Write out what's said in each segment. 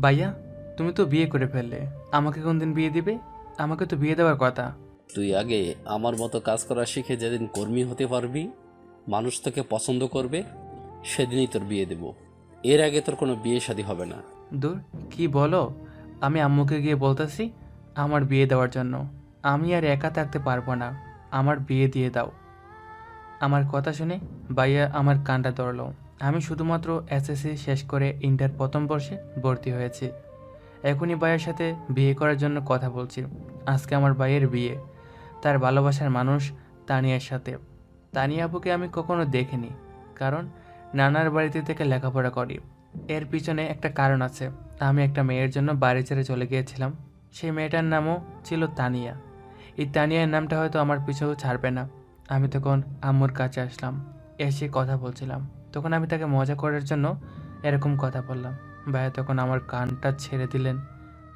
ভাইয়া, তুমি তো বিয়ে করে ফেললে, আমাকে কোনদিন বিয়ে দিবে? আমাকে তো বিয়ে দেওয়ার কথা। তুই আগে আমার মতো কাজ করা শিখে যেদিন কর্মী হতে পারবি, মানুষ তোকে পছন্দ করবে, সেদিনই তোর বিয়ে দেব। এর আগে তোর কোনো বিয়ে শাদী হবে না। দূর, কি বলো? আমি আম্মুকে গিয়ে বলতেছি আমার বিয়ে দেওয়ার জন্য। আমি আর একা থাকতে পারবো না, আমার বিয়ে দিয়ে দাও। আমার কথা শুনে ভাইয়া আমার কানটা ধরলো। আমি শুধুমাত্র এসএসসি শেষ করে ইন্টার প্রথম বর্ষে ভর্তি হয়েছি। এখনই ভাইয়ের সাথে বিয়ে করার জন্য কথা বলছি। আজকে আমার ভাইয়ের বিয়ে, তার ভালোবাসার মানুষ তানিয়ার সাথে। তানিয়া আপুকে আমি কখনো দেখিনি, কারণ নানার বাড়িতে থেকে লেখাপড়া করি। এর পিছনে একটা কারণ আছে। আমি একটা মেয়ের জন্য বাড়ি ছেড়ে চলে গিয়েছিলাম। সেই মেয়েটার নামও ছিল তানিয়া। এই তানিয়ার নামটা হয়তো আমার পিছু ছাড়বে না। আমি তখন আম্মুর কাছে আসলাম, এসে কথা বলছিলাম। তখন আমি তাকে মজা করার জন্য এরকম কথা বললাম। ভাইয়া তখন আমার কানটা ছেড়ে দিলেন।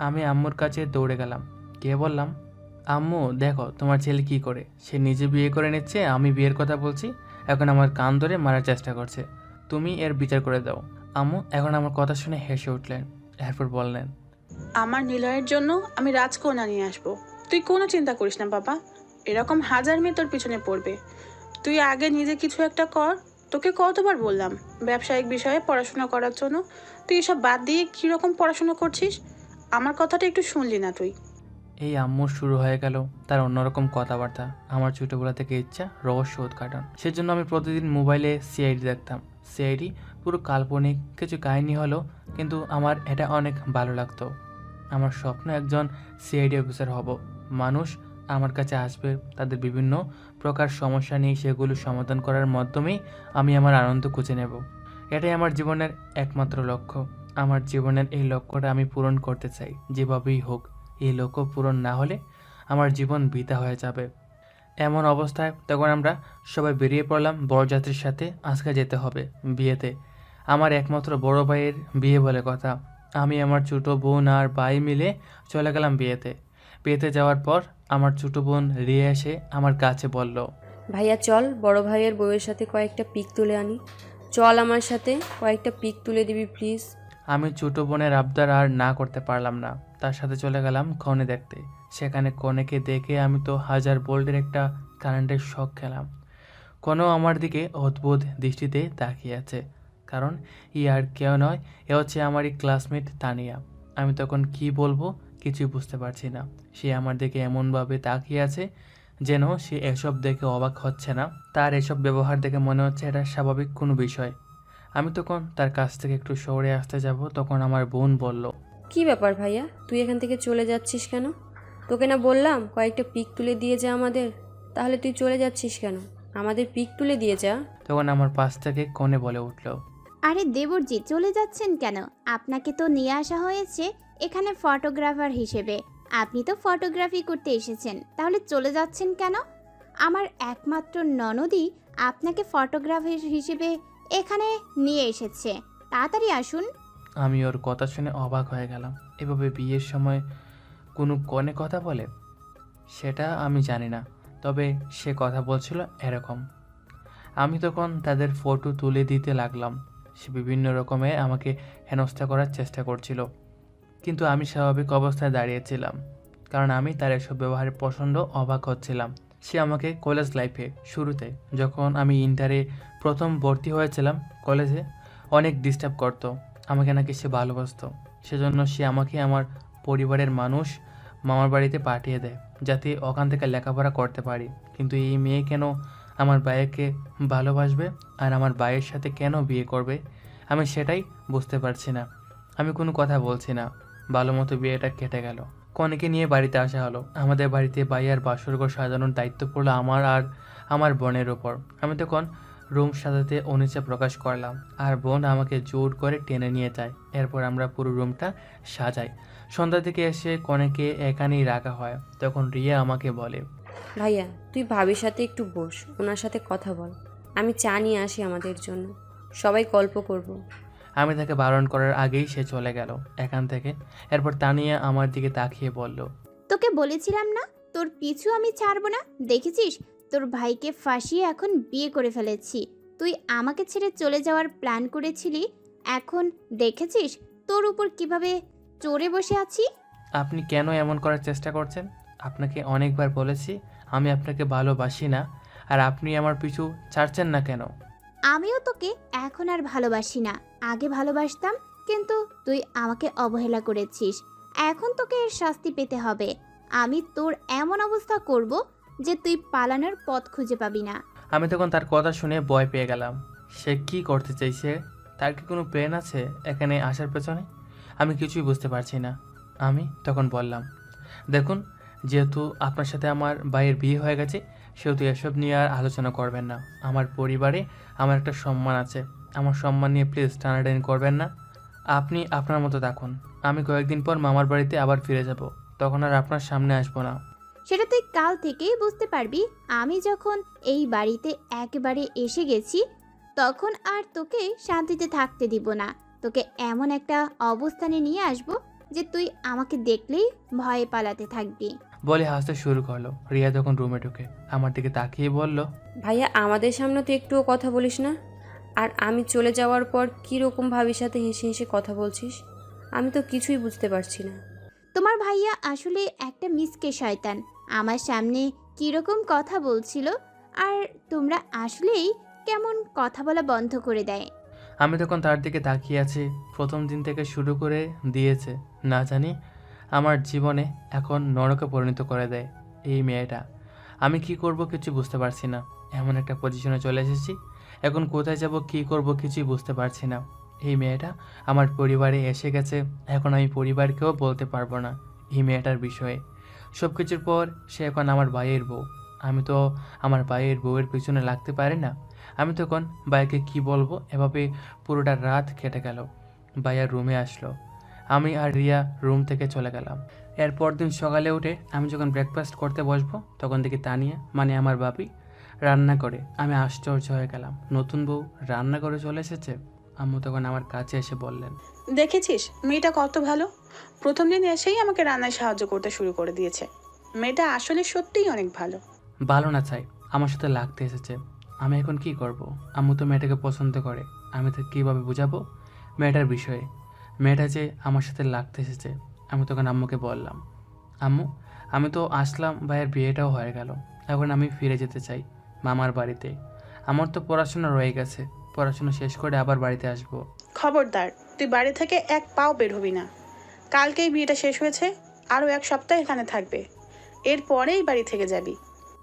আমি আম্মুর কাছে দৌড়ে গেলাম, গিয়ে বললাম, আম্মু দেখো তোমার ছেলে কি করে, সে নিজে বিয়ে করে নিচ্ছে, আমি বিয়ের কথা বলছি, এখন আমার কান ধরে মারার চেষ্টা করছে, তুমি এর বিচার করে দাও। আম্মু এখন আমার কথা শুনে হেসে উঠলেন, এরপর বললেন, আমার নিলয়ের জন্য আমি রাজকন্যা নিয়ে আসবো। তুই কোনো চিন্তা করিস না বাবা, এরকম হাজার মেয়ে তোর পিছনে পড়বে। তুই আগে নিজে কিছু একটা কর। তোকে কতবার বললাম ব্যবসায়িক বিষয়ে পড়াশোনা করার জন্য, তুই এসব বাদ দিয়ে কীরকম পড়াশোনা করছিস? আমার কথাটা একটু শুনলি না তুই? এই আম্মুর শুরু হয়ে গেল তার অন্যরকম কথাবার্তা। আমার ছোটোবেলা থেকে ইচ্ছা রহস্য উদ্ঘাটন, সেজন্য আমি প্রতিদিন মোবাইলে সিআইডি দেখতাম। সিআইডি পুরো কাল্পনিক কিছু কাহিনী হলো, কিন্তু আমার এটা অনেক ভালো লাগতো। আমার স্বপ্ন একজন সিআইডি অফিসার হব। মানুষ আমার কাছে আসবে, তাদের বিভিন্ন প্রকার সমস্যা নিয়ে সেগুলো সমাধান করার মাধ্যমেই আমি আমার আনন্দ খুঁজে নেব। এটাই আমার জীবনের একমাত্র লক্ষ্য। আমার জীবনের এই লক্ষ্যটা আমি পূরণ করতে চাই, যেভাবেই হোক। এই লক্ষ্য পূরণ না হলে আমার জীবন বৃথা হয়ে যাবে। এমন অবস্থায় তখন আমরা সবাই বেরিয়ে পড়লাম বরযাত্রীর সাথে। আজকে যেতে হবে বিয়েতে। আমার একমাত্র বড় ভাইয়ের বিয়ে বলে কথা। আমি, আমার ছোটো বোন আর ভাই মিলে চলে গেলাম বিয়েতে। বিয়েতে যাওয়ার পর আমার ছোটো বোন রিয়া এসে আমার কাছে বলল, ভাইয়া চল বড় ভাইয়ের বউয়ের সাথে কয়েকটা পিক তুলে আনি। চল আমার সাথে, কয়েকটা পিক তুলে দিবি প্লিজ। আমি ছোটো বোনের আবদার আর না করতে পারলাম না, তার সাথে চলে গেলাম কনে দেখতে। সেখানে কনেকে দেখে আমি তো হাজার ভোল্টের একটা কারেন্টের শক খেলাম। কনেও আমার দিকে অদ্ভুত দৃষ্টিতে তাকিয়ে আছে, কারণ ই আর কেউ নয়, এ হচ্ছে আমারই ক্লাসমেট তানিয়া। আমি তখন কি বলবো কিছুই বুঝতে পারছি না। সে আমার দিকে এমনভাবে তাকিয়ে আছে যেন সে এসব দেখে অবাক হচ্ছে না। তার এসব ব্যবহার দেখে মনে হচ্ছে এটা স্বাভাবিক কোনো বিষয়। আমি তখন তার কাছ থেকে একটু সরে আসতে যাব, তখন আমার বোন বলল, কি ব্যাপার ভাইয়া, তুই এখান থেকে চলে যাচ্ছিস কেন? তোকে না বললাম কয়েকটা পিক তুলে দিয়ে যা আমাদের, তাহলে তুই চলে যাচ্ছিস কেন? আমাদের পিক তুলে দিয়ে যা। তখন আমার পাশ থেকে কনে বলে উঠল, আরে দেবরজি, চলে যাচ্ছেন কেন? আপনাকে তো নিয়ে আসা হয়েছে এখানে ফটোগ্রাফার হিসেবে। আপনি তো ফটোগ্রাফি করতে এসেছেন, তাহলে চলে যাচ্ছেন কেন? আমার একমাত্র ননদই আপনাকে ফটোগ্রাফার হিসেবে এখানে নিয়ে এসেছে। তাড়াতাড়ি আসুন। আমি ওর কথা শুনে অবাক হয়ে গেলাম। এভাবে বিয়ের সময় কোনো কনে কথা বলে সেটা আমি জানি না, তবে সে কথা বলছিল এরকম। আমি তখন তাদের ফটো তুলে দিতে লাগলাম। সে বিভিন্ন রকমে আমাকে হেনস্থা করার চেষ্টা করছিল, কিন্তু আমি স্বাভাবিক অবস্থায় দাঁড়িয়েছিলাম, কারণ আমি তার এসব ব্যবহারে প্রচণ্ড অবাক হচ্ছিলাম। সে আমাকে কলেজ লাইফে শুরুতে, যখন আমি ইন্টারে প্রথম ভর্তি হয়েছিলাম কলেজে, অনেক ডিস্টার্ব করতো। আমাকে নাকি সে ভালোবাসতো, সেজন্য সে আমাকে আমার পরিবারের মানুষ মামার বাড়িতে পাঠিয়ে দেয়, যাতে ওখান থেকে লেখাপড়া করতে পারি। কিন্তু এই মেয়ে কেন আমার ভাইকে ভালোবাসবে আর আমার ভাইয়ের সাথে কেন বিয়ে করবে, আমি সেটাই বুঝতে পারছি না। আমি কোনো কথা বলছি না। ভালো মতো বিয়েটা কেটে গেল। কনেকে নিয়ে বাড়িতে আসা হলো। আমাদের বাড়িতে ভাইয়ার বাসরঘর সাজানোর দায়িত্ব পড়লো আমার আর আমার বোনের ওপর। আমি তখন রুম সাজাতে অনিচ্ছা প্রকাশ করলাম, আর বোন আমাকে জোর করে টেনে নিয়ে যায়। এরপর আমরা পুরো রুমটা সাজাই। সন্ধ্যার দিকে এসে কনেকে এখানেই রাখা হয়। তখন রিয়া আমাকে বলে, ভাইয়া তুই ভাবির সাথে একটু বস, ওনার সাথে কথা বল। আমি চা নিয়ে আসি আমাদের জন্য, সবাই গল্প করব। আমি তাকে বারণ করার আগেই সে চলে গেল এখান থেকে। এরপর তানিয়া আমার দিকে তাকিয়ে বলল, তোকে বলেছিলাম না তোর পিছু আমি ছাড়বো না। দেখেছিস, তোর ভাইকে ফাঁসিয়ে এখন বিয়ে করে ফেলেছি। তুই আমাকে ছেড়ে চলে যাওয়ার প্ল্যান করেছিলি, এখন দেখেছিস তোর উপর কিভাবে চড়ে বসে আছি। আপনি কেন এমন করার চেষ্টা করছেন? আপনাকে অনেকবার বলেছি আমি আপনাকে ভালোবাসি না, আর আপনি আমার পিছু ছাড়ছেন না কেন? আমিও তোকে এখন আর ভালোবাসি না, আগে ভালোবাসতাম, কিন্তু তুই আমাকে অবহেলা করেছিস। এখন তোকে এর শাস্তি পেতে হবে। আমি তোর এমন অবস্থা করব যে তুই পালানোর পথ খুঁজে পাবি না। আমি তখন তার কথা শুনে ভয় পেয়ে গেলাম। সে কি করতে চাইছে? তার কি কোনো প্ল্যান আছে এখানে আসার পেছনে? আমি কিছুই বুঝতে পারছি না। আমি তখন বললাম, দেখুন, যেহেতু আপনার সাথে আমার ভাইয়ের বিয়ে হয়ে গেছে, সেহেতু এসব নিয়ে আর আলোচনা করবেন না। আমার পরিবারে আমার একটা সম্মান আছে, আমার সম্মান নিয়ে প্লিজ টানাটানি করবেন না। আপনি আপনার মতো থাকুন, আমি কয়েকদিন পর মামার বাড়িতে আবার ফিরে যাব, তখন আর আপনার সামনে আসবো না। সেটা তুই কাল থেকেই বুঝতে পারবি। আমি যখন এই বাড়িতে একেবারে এসে গেছি, তখন আর তোকে শান্তিতে থাকতে দিব না। তোকে এমন একটা অবস্থানে নিয়ে আসব যে তুই আমাকে দেখলেই ভয়ে পালাতে থাকবি। বলে হাসতে শুরু করলো। রিয়া তখন রুমে ঢুকে আমার দিকে তাকিয়ে বলল, ভাইয়া, আমাদের সামনে তো একটুও কথা বলিস না, আর আমি চলে যাওয়ার পর কীরকম ভাবির সাথে হেসে হেসে কথা বলছিস, আমি তো কিছুই বুঝতে পারছি না। তোমার ভাইয়া আসলে একটা মিসকে শয়তান। আমার সামনে কিরকম কথা বলছিল, আর তোমরা আসলেই কেমন কথা বলা বন্ধ করে দেয়। আমি তখন তার দিকে তাকিয়ে আছি। প্রথম দিন থেকে শুরু করে দিয়েছে না জানি আমার জীবনে এখন নরকে পরিণত করে দেয় এই মেয়েটা। আমি কি করব কিছু বুঝতে পারছি না। এমন একটা পজিশনে চলে এসেছি, এখন কোথায় যাব কি করব কিছুই বুঝতে পারছি না। এই মেয়েটা আমার পরিবারে এসে গেছে, এখন আমি পরিবারকেও বলতে পারবো না এই মেয়েটার বিষয়ে। সব কিছুর পর সে এখন আমার ভাইয়ের বউ। আমি তো আমার ভাইয়ের বউয়ের পিছনে লাগতে পারি না। আমি তখন ভাইকে কি বলবো, এভাবে পুরোটা রাত কেটে গেল। ভাইয়া রুমে আসলো, আমি আর রিয়া রুম থেকে চলে গেলাম। এরপর দিন সকালে উঠে আমি যখন ব্রেকফাস্ট করতে বসবো, তখন দেখি তানিয়া মানে আমার বাপি রান্না করে। আমি আশ্চর্য হয়ে গেলাম, নতুন বউ রান্না করে চলে এসেছে। আম্মু তখন আমার কাছে এসে বললেন, দেখেছিস মেয়েটা কত ভালো, প্রথম দিন এসেই আমাকে রান্নায় সাহায্য করতে শুরু করে দিয়েছে। মেয়েটা আসলে সত্যিই অনেক ভালো। ভালো না চাই, আমার সাথে লাগতে এসেছে। আমি এখন কি করব? আম্মু তো মেয়েটাকে পছন্দ করে, আমি তো কীভাবে বুঝাবো মেয়েটার বিষয়ে? মেয়েটা যে আমার সাথে লাগতে এসেছে। আমি তখন আম্মুকে বললাম, আম্মু, আমি তো আসলাম, ভাইয়ের বিয়েটাও হয়ে গেল, এখন আমি ফিরে যেতে চাই মামার বাড়িতে। আমার তো পড়াশোনা রয়ে গেছে, পড়াশোনা শেষ করে আবার বাড়িতে আসবো। খবরদার, তুই বাড়ি থেকে এক পাও বের হবি না। কালকেই বিয়েটা শেষ হয়েছে, আরও এক সপ্তাহ এখানে থাকবে, এরপরেই বাড়ি থেকে যাবি।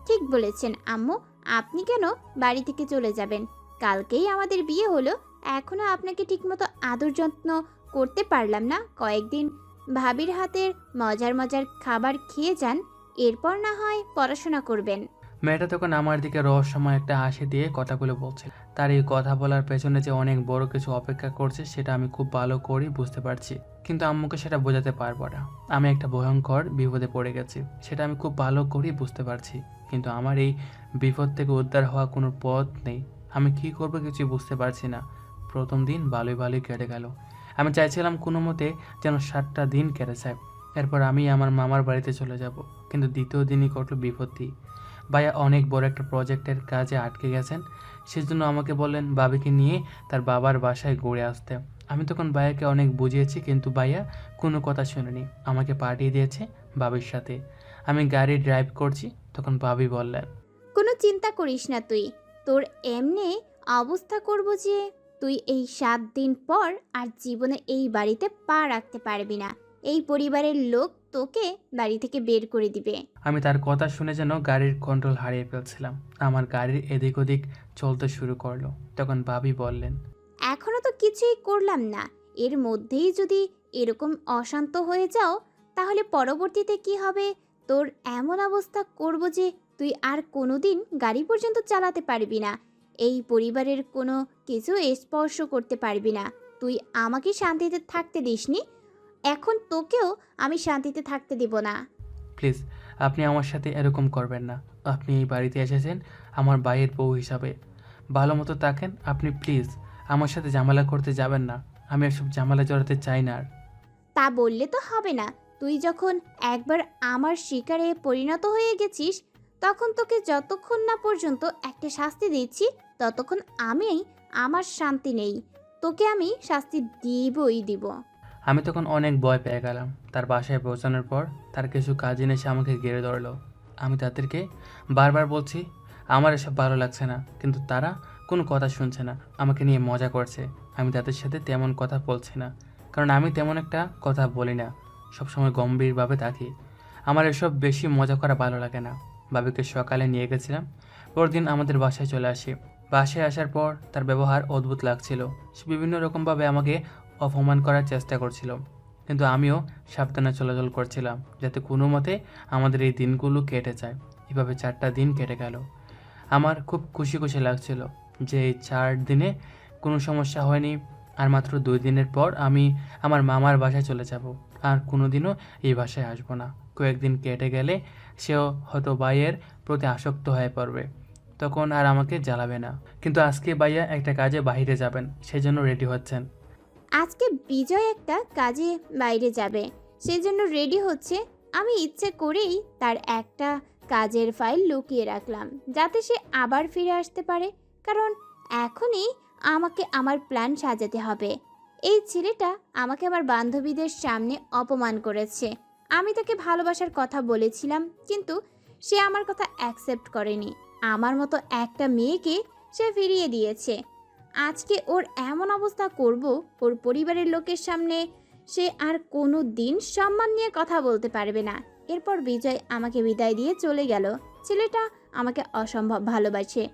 ঠিক বলেছেন আম্মু, আপনি কেন বাড়ি থেকে চলে যাবেন? কালকেই আমাদের বিয়ে হলো, এখনো আপনাকে ঠিকমতো আদর যত্ন করতে পারলাম না। কয়েকদিন ভাবির হাতের মজার মজার খাবার খেয়ে যান, এরপর না হয় পড়াশোনা করবেন। মেয়েটা তখন আমার দিকে রহস্যময় একটা হাসি দিয়ে কথাগুলো বলছে। তার এই কথা বলার পেছনে যে অনেক বড় কিছু অপেক্ষা করছে সেটা আমি খুব ভালো করেই বুঝতে পারছি, কিন্তু আম্মুকে সেটা বোঝাতে পারবো না। আমি একটা ভয়ঙ্কর বিপদে পড়ে গেছি, সেটা আমি খুব ভালো করেই বুঝতে পারছি, কিন্তু আমার এই বিপদ থেকে উদ্ধার হওয়া কোনো পথ নেই। আমি কি করবো কিছুই বুঝতে পারছি না। প্রথম দিন ভালোই ভালোই কেটে গেল। আমি চাইছিলাম কোনো মতে যেন 7টা দিন কেটে যায়, এরপর আমি আমার মামার বাড়িতে চলে যাব। কিন্তু দ্বিতীয় দিনই ঘটল বিপত্তি। ভাইয়া অনেক বড় একটা প্রজেক্টের কাজে আটকে গেছেন, সেজন্য আমাকে বললেন ভাবিকে নিয়ে তার বাবার বাসায় ঘুরে আসতে। আমি তখন ভাইয়াকে অনেক বুঝিয়েছি, কিন্তু ভাইয়া কোনো কথা শুনেনি, আমাকে পাঠিয়ে দিয়েছে ভাবির সাথে। আমি গাড়ি ড্রাইভ করছি, তখন ভাবি বললেন, কোনো চিন্তা করিস না তুই, তোর এমনি অবস্থা করব যে তুই এই 7 দিন পর আর জীবনে এই বাড়িতে পা রাখতে পারবি না। এই পরিবারের লোক তোকে বাড়ি থেকে বের করে দিবে। আমি তার কথা শুনে যেন গাড়ির কন্ট্রোল হারিয়ে ফেলছিলাম। আমার গাড়ির এদিক ওদিক চলতে শুরু করলো। তখন ভাবি বললেন, এখনো তো কিছুই করলাম না, এর মধ্যেই যদি এরকম অশান্ত হয়ে যাও, তাহলে পরবর্তীতে কি হবে? তোর এমন অবস্থা করব যে তুই আর কোনোদিন গাড়ি পর্যন্ত চালাতে পারবি না, এই পরিবারের কোনো কিছু স্পর্শ করতে পারবি না। তুই আমাকে শান্তিতে থাকতে দিসনি, এখন তোকেও আমি শান্তিতে থাকতে দিব না। প্লিজ আপনি আমার সাথে এরকম করবেন না। আপনি এই বাড়িতে এসেছেন আমার ভাইয়ের বউ হিসাবে, ভালো মতো থাকেন আপনি। প্লিজ আমার সাথে ঝামেলা করতে যাবেন না, আমি এসব ঝামেলা জড়াতে চাই না আর। তা বললে তো হবে না, তুই যখন একবার আমার শিকারে পরিণত হয়ে গেছিস, তখন তোকে যতক্ষণ না পর্যন্ত একটা শাস্তি দিচ্ছি ততক্ষণ আমি আমার শান্তি নেই। তোকে আমি শাস্তি দিব। আমি তখন অনেক ভয় পেয়ে গেলাম। তার বাসায় পৌঁছানোর পর তার কিছু কাজিন এসে আমাকে ঘিরে ধরলো। আমি তাদেরকে বারবার বলছি আমার এসব ভালো লাগছে না, কিন্তু তারা কোনো কথা শুনছে না, আমাকে নিয়ে মজা করছে। আমি তাদের সাথে তেমন কথা বলছি না, কারণ আমি তেমন একটা কথা বলি না, সবসময় গম্ভীরভাবে থাকি। আমার এসব বেশি মজা করা ভালো লাগে না। বাবিকে সকালে নিয়ে গেছিলাম, পরদিন আমাদের বাসায় চলে আসি। বাসায় আসার পর তার ব্যবহার অদ্ভুত লাগছিল। সে বিভিন্ন রকমভাবে আমাকে অপমান করার চেষ্টা করছিল, কিন্তু আমিও সাবধানে চলাচল করছিলাম যাতে কোনো মতে আমাদের এই দিনগুলো কেটে যায়। এভাবে 4টা দিন কেটে গেল। আমার খুব খুশি খুশি লাগছিল যে এই 4 দিনে কোনো সমস্যা হয়নি। আর মাত্র 2 দিনের পর আমি আমার মামার বাসায় চলে যাব, আর কোনো দিনও এই বাসায় আসবো না। কয়েকদিন কেটে গেলে সেও হয়তো ভাইয়ের প্রতি আসক্ত হয়ে পড়বে, তখন আর আমাকে জ্বালাবে না। কিন্তু আজকে ভাইয়া একটা কাজে বাইরে যাবেন, সেজন্য রেডি হচ্ছেন। আজকে বিজয় একটা কাজে বাইরে যাবে, সেজন্য রেডি হচ্ছে। আমি ইচ্ছে করেই তার একটা কাজের ফাইল লুকিয়ে রাখলাম যাতে সে আবার ফিরে আসতে পারে, কারণ এখনই আমাকে আমার প্ল্যান সাজাতে হবে। এই ছেলেটা আমাকে আমার বান্ধবীদের সামনে অপমান করেছে। আমি তাকে ভালোবাসার কথা বলেছিলাম, কিন্তু সে আমার কথা অ্যাকসেপ্ট করেনি। আমার মতো একটা মেয়েকে সে ফিরিয়ে দিয়েছে। আজকে ওর এমন অবস্থা করব, ওর পরিবারের লোকের সামনে সে আর কোনো দিন সম্মান নিয়ে কথা বলতে পারবে না। এরপর বিজয় আমাকে বিদায় দিয়ে চলে গেল। ছেলেটা আমাকে অসম্ভব ভালোবাসে,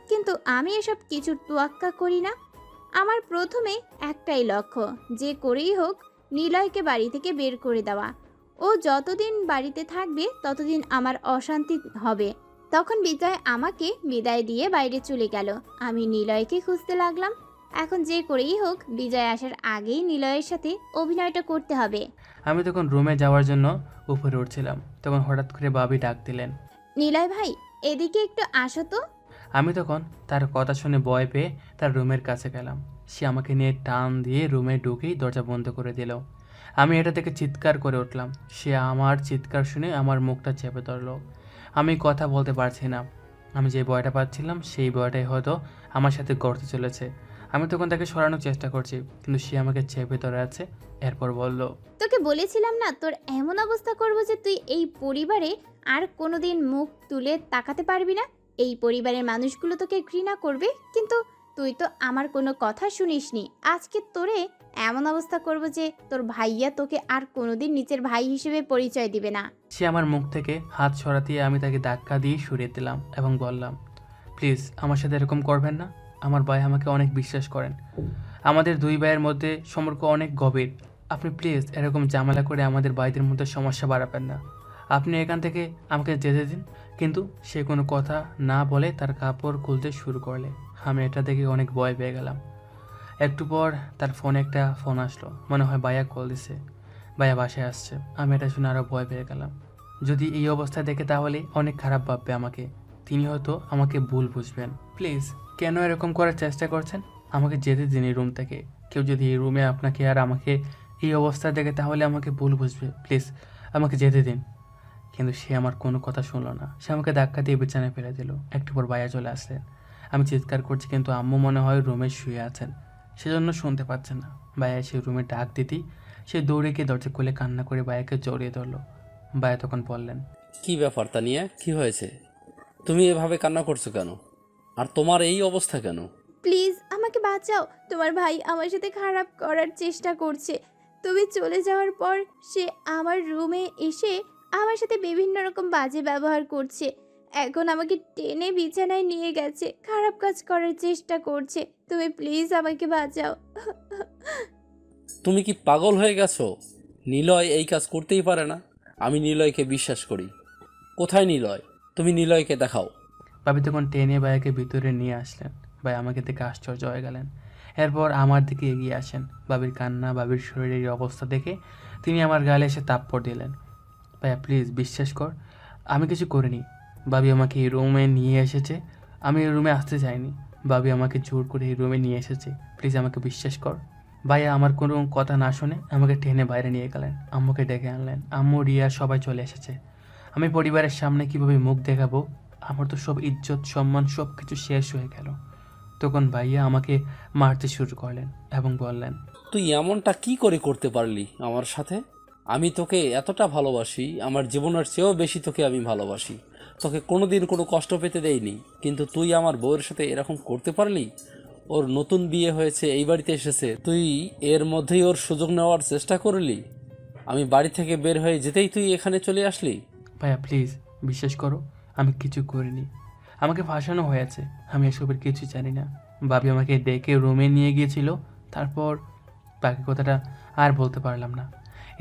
কিন্তু আমি এসব কিছুর তোয়াক্কা করি না। আমার প্রথমে একটাই লক্ষ্য, যে করেই হোক নিলয়কে বাড়ি থেকে বের করে দেওয়া। ও যতদিন বাড়িতে থাকবে ততদিন আমার অশান্তি হবে। তখন বিজয় আমাকে বিদায় দিয়ে বাইরে চলে গেল। আমি নিলয়কে খুঁজতে লাগলাম। এখন যে করেই হোক বিজয় আসার আগেই নিলয়ের সাথে অভিনয়টা করতে হবে। আমি তখন রুমে যাওয়ার জন্য উপরে উঠছিলাম, তখন হঠাৎ করে ভাবি ডাক দিলেন, নিলয় ভাই, এদিকে একটু আসো তো। আমি তখন তার কথা শুনে ভয় পেয়ে তার রুমের কাছে গেলাম। সে আমাকে নিয়ে টান দিয়ে রুমে ঢুকেই দরজা বন্ধ করে দিল। আমি এটা থেকে চিৎকার করে উঠলাম। সে আমার চিৎকার শুনে আমার মুখটা চেপে ধরলো। আমি কথা বলতে পারছি না। আমি যে ভয়টা পাচ্ছিলাম সেই ভয়টাই হয়তো আমার সাথে ঘটতে চলেছে। আমি তখন তাকে সরানোর চেষ্টা করছি, কিন্তু সে আমাকে চেপে ধরে আছে। এরপর বলল, তোকে বলেছিলাম না তোর এমন অবস্থা করব যে তুই এই পরিবারে আর কোনোদিন মুখ তুলে তাকাতে পারবি না। এই পরিবারের মানুষগুলো তোকে ঘৃণা করবে, কিন্তু তুই তো আমার কোনো কথা শুনিসনি। আজকে তোরে এমন অবস্থা করব যে তোর ভাইয়া তোকে আর কোনোদিন নিচের ভাই হিসেবে পরিচয় দিবে না। সে আমার মুখ থেকে হাত সরাতেই আমি তাকে ধাক্কা দিয়ে সরিয়ে দিলাম এবং বললাম, প্লিজ আমার সাথে এরকম করবেন না। আমার ভাই আমাকে অনেক বিশ্বাস করেন। আমাদের 2 ভাইয়ের মধ্যে সম্পর্ক অনেক গভীর। আপনি প্লিজ এরকম ঝামেলা করে আমাদের ভাইদের মধ্যে সমস্যা বাড়াবেন না। আপনি এখান থেকে আমাকে যেতে দিন। কিন্তু সে কোনো কথা না বলে তার কাপড় খুলতে শুরু করলে। আমি এটা দেখে অনেক ভয় পেয়ে গেলাম। একটু পর তার ফোনে একটা ফোন আসলো, মনে হয় ভাইয়া কল দিছে। ভাইয়া বাসায় আসছে। আমি এটা শুনে আরও ভয় পেয়ে গেলাম। যদি এই অবস্থায় দেখে তাহলে অনেক খারাপ ভাববে আমাকে। তিনি হয়তো আমাকে ভুল বুঝবেন। প্লিজ কেন এরকম করার চেষ্টা করছেন? আমাকে যেতে দিন এই রুম থেকে। কেউ যদি এই রুমে আপনাকে আর আমাকে এই অবস্থায় দেখে তাহলে আমাকে ভুল বুঝবে। প্লিজ আমাকে যেতে দিন। কিন্তু সে আমার কোনো কথা শুনলো না। সে আমাকে ধাক্কা দিয়ে বিছানায় ফেলে দিল। একটু পর ভাইয়া চলে আসলেন। আমি চিৎকার করছি, কিন্তু আম্মু মনে হয় রুমে শুয়ে আছেন, সেজন্য শুনতে পাচ্ছে না। ভাইয়া এসে রুমে ডাক দিতেই সে দৌড়ে গিয়ে দরজা খুলে কান্না করে ভাইয়াকে জড়িয়ে ধরলো। ভাইয়া তখন বললেন, কি ব্যাপার তানিয়া, কি হয়েছে? তুমি এভাবে কান্না করছো কেন? আর তোমার এই অবস্থা কেন? প্লিজ আমাকে বাঁচাও। তোমার ভাই আমার সাথে খারাপ করার চেষ্টা করছে। তুমি চলে যাওয়ার পর সে আমার রুমে এসে আমার সাথে বিভিন্ন রকম বাজে ব্যবহার করছে। এখন আমাকে টেনে বিছানায় নিয়ে গেছে, খারাপ কাজ করার চেষ্টা করছে। তুমি প্লিজ আমাকে বাঁচাও। তুমি কি পাগল হয়ে গেছো? নিলয় এই কাজ করতেই পারে না। আমি নিলয়কে বিশ্বাস করি। কোথায় নিলয়? তুমি নিলয়কে দেখাও। ভাবি তখন টেনে ভাইয়াকে ভিতরে নিয়ে আসলেন। ভাই আমাকে দেখে আশ্চর্য হয়ে গেলেন। এরপর আমার দিকে এগিয়ে আসেন। ভাবির কান্না, ভাবির শরীরের এই অবস্থা দেখে তিনি আমার গালে এসে থাপ্পড় দিলেন। ভাইয়া প্লিজ বিশ্বাস কর, আমি কিছু করিনি। ভাবি আমাকে এই রুমে নিয়ে এসেছে। আমি এই রুমে আসতে চাইনি। ভাবি আমাকে জোর করে এই রুমে নিয়ে এসেছে। প্লিজ আমাকে বিশ্বাস কর। ভাইয়া আমার কোনো কথা না শুনে আমাকে টেনে বাইরে নিয়ে গেলেন। আম্মুকে ডেকে আনলেন। আম্মু, রিয়া সবাই চলে এসেছে। আমি পরিবারের সামনে কিভাবে মুখ দেখাবো? আমার তো সব ইজ্জত সম্মান সব কিছু শেষ হয়ে গেল। তখন ভাইয়া আমাকে মারতে শুরু করলেন এবং বললেন, তুই এমনটা কি করে করতে পারলি আমার সাথে? আমি তোকে এতটা ভালোবাসি, আমার জীবনের চেয়েও বেশি তোকে আমি ভালোবাসি। তোকে কোনোদিন কোনো কষ্ট পেতে দেইনি, কিন্তু তুই আমার বউয়ের সাথে এরকম করতে পারলি? ওর নতুন বিয়ে হয়েছে, এই বাড়িতে এসেছে, তুই এর মধ্যেই ওর সুযোগ নেওয়ার চেষ্টা করলি। আমি বাড়ি থেকে বের হয়ে যেতেই তুই এখানে চলে আসলি। ভাইয়া প্লিজ বিশ্বাস করো, আমি কিছু করিনি। আমাকে ফাঁসানো হয়েছে, আমি এসবের কিছু জানি না। ভাবি আমাকে ডেকে রুমে নিয়ে গিয়েছিল, তারপর বাকি কথাটা আর বলতে পারলাম না।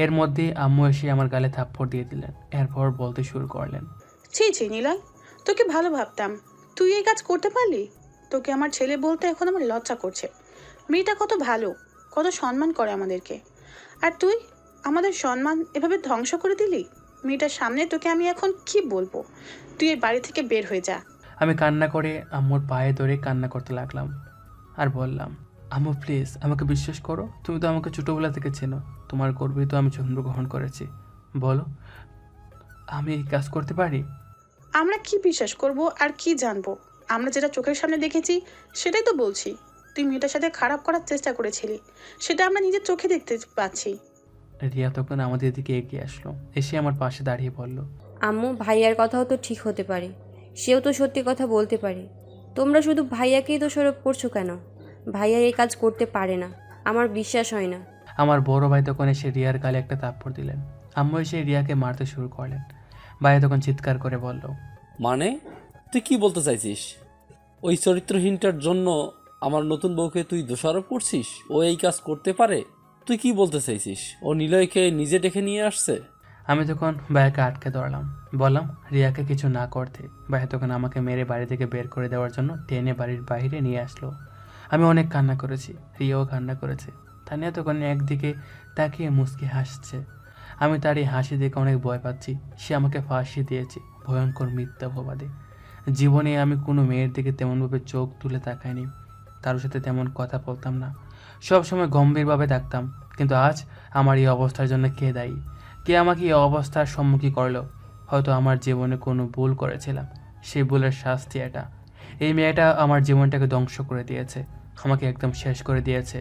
এর মধ্যে আম্মু এসে আমার গালে থাপ্পড় দিয়ে দিলেন। এরপর বলতে শুরু করলেন, ছি ছি নিলয়, তোকে ভালো ভাবতাম, তুই এই কাজ করতে পারলি? তোকে আমার ছেলে বলতে এখন আমার লজ্জা করছে। মেয়েটা কত ভালো, কত সম্মান করে আমাদেরকে, আর তুই আমাদের সম্মান এভাবে ধ্বংস করে দিলি। মেয়েটার সামনে তোকে আমি এখন কি বলবো? তুই এই বাড়ি থেকে বের হয়ে যা। আমি কান্না করে আম্মুর পায়ে ধরে কান্না করতে লাগলাম আর বললাম, আম্মু প্লিজ আমাকে বিশ্বাস করো, তুমি তো আমাকে ছোটোবেলা থেকে চেনো, তোমার গর্বেই তো আমি জন্মগ্রহণ করেছি। বলো আমি এই কাজ করতে পারি? আমরা কি বিশ্বাস করব আর কি জানবো? আমরা যেটা চোখের সামনে দেখেছি সেটাই তো বলছি। তুই মেয়েটার সাথে খারাপ করার চেষ্টা করেছিলি, সেটা আমরা নিজের চোখে দেখতে পাচ্ছি। রিয়া তখন আমাদের দিকে এগিয়ে আসলো, এসে আমার পাশে দাঁড়িয়ে বলল, আম্মু, ভাইয়ার কথাও তো ঠিক হতে পারে, সেও তো সত্যি কথা বলতে পারে। তোমরা শুধু ভাইয়াকেই দোষারোপ করছো কেন? ভাইয়া এই কাজ করতে পারে না, আমার বিশ্বাস হয় না। আমার বড় ভাই তখন এসে রিয়ার গালে একটা থাপ্পড় দিলেন। আম্মু এসে রিয়াকে মারতে শুরু করলেন। ভাইয়া তখন চিৎকার করে বলল, মানে তুই কি বলতে চাইছিস? ওই চরিত্রহীনটার জন্য আমার নতুন বউকে তুই দোষারোপ করছিস? ও এই কাজ করতে পারে? তুই কি বলতে চাইছিস? ও নিলয়কে নিজে ডেকে নিয়ে আসছে? আমি তখন ভাইয়াকে আটকে ধরলাম, বললাম রিয়াকে কিছু না করতে। ভাইয়া তখন আমাকে মেরে বাড়ি থেকে বের করে দেওয়ার জন্য টেনে বাড়ির বাইরে নিয়ে আসলো। আমি অনেক কান্না করেছি, রিয়াও কান্না করেছে। তানিয়া তখন একদিকে তাকিয়ে মুচকি হাসছে। আমি তার এই হাসি দেখে অনেক ভয় পাচ্ছি। সে আমাকে ফাঁসি দিয়েছে, ভয়ঙ্কর মিথ্যাভাবাদী। জীবনে আমি কোনো মেয়ের দিকে তেমনভাবে চোখ তুলে তাকাইনি, কারোর সাথে তেমন কথা বলতাম না, সবসময় গম্ভীরভাবে থাকতাম। কিন্তু আজ আমার এই অবস্থার জন্য কে দায়ী? কে আমাকে এই অবস্থার সম্মুখীন করলো? হয়তো আমার জীবনে কোনো ভুল করেছিলাম, সেই ভুলের শাস্তি এটা। এই মেয়েটা আমার জীবনটাকে ধ্বংস করে দিয়েছে, আমাকে একদম শেষ করে দিয়েছে।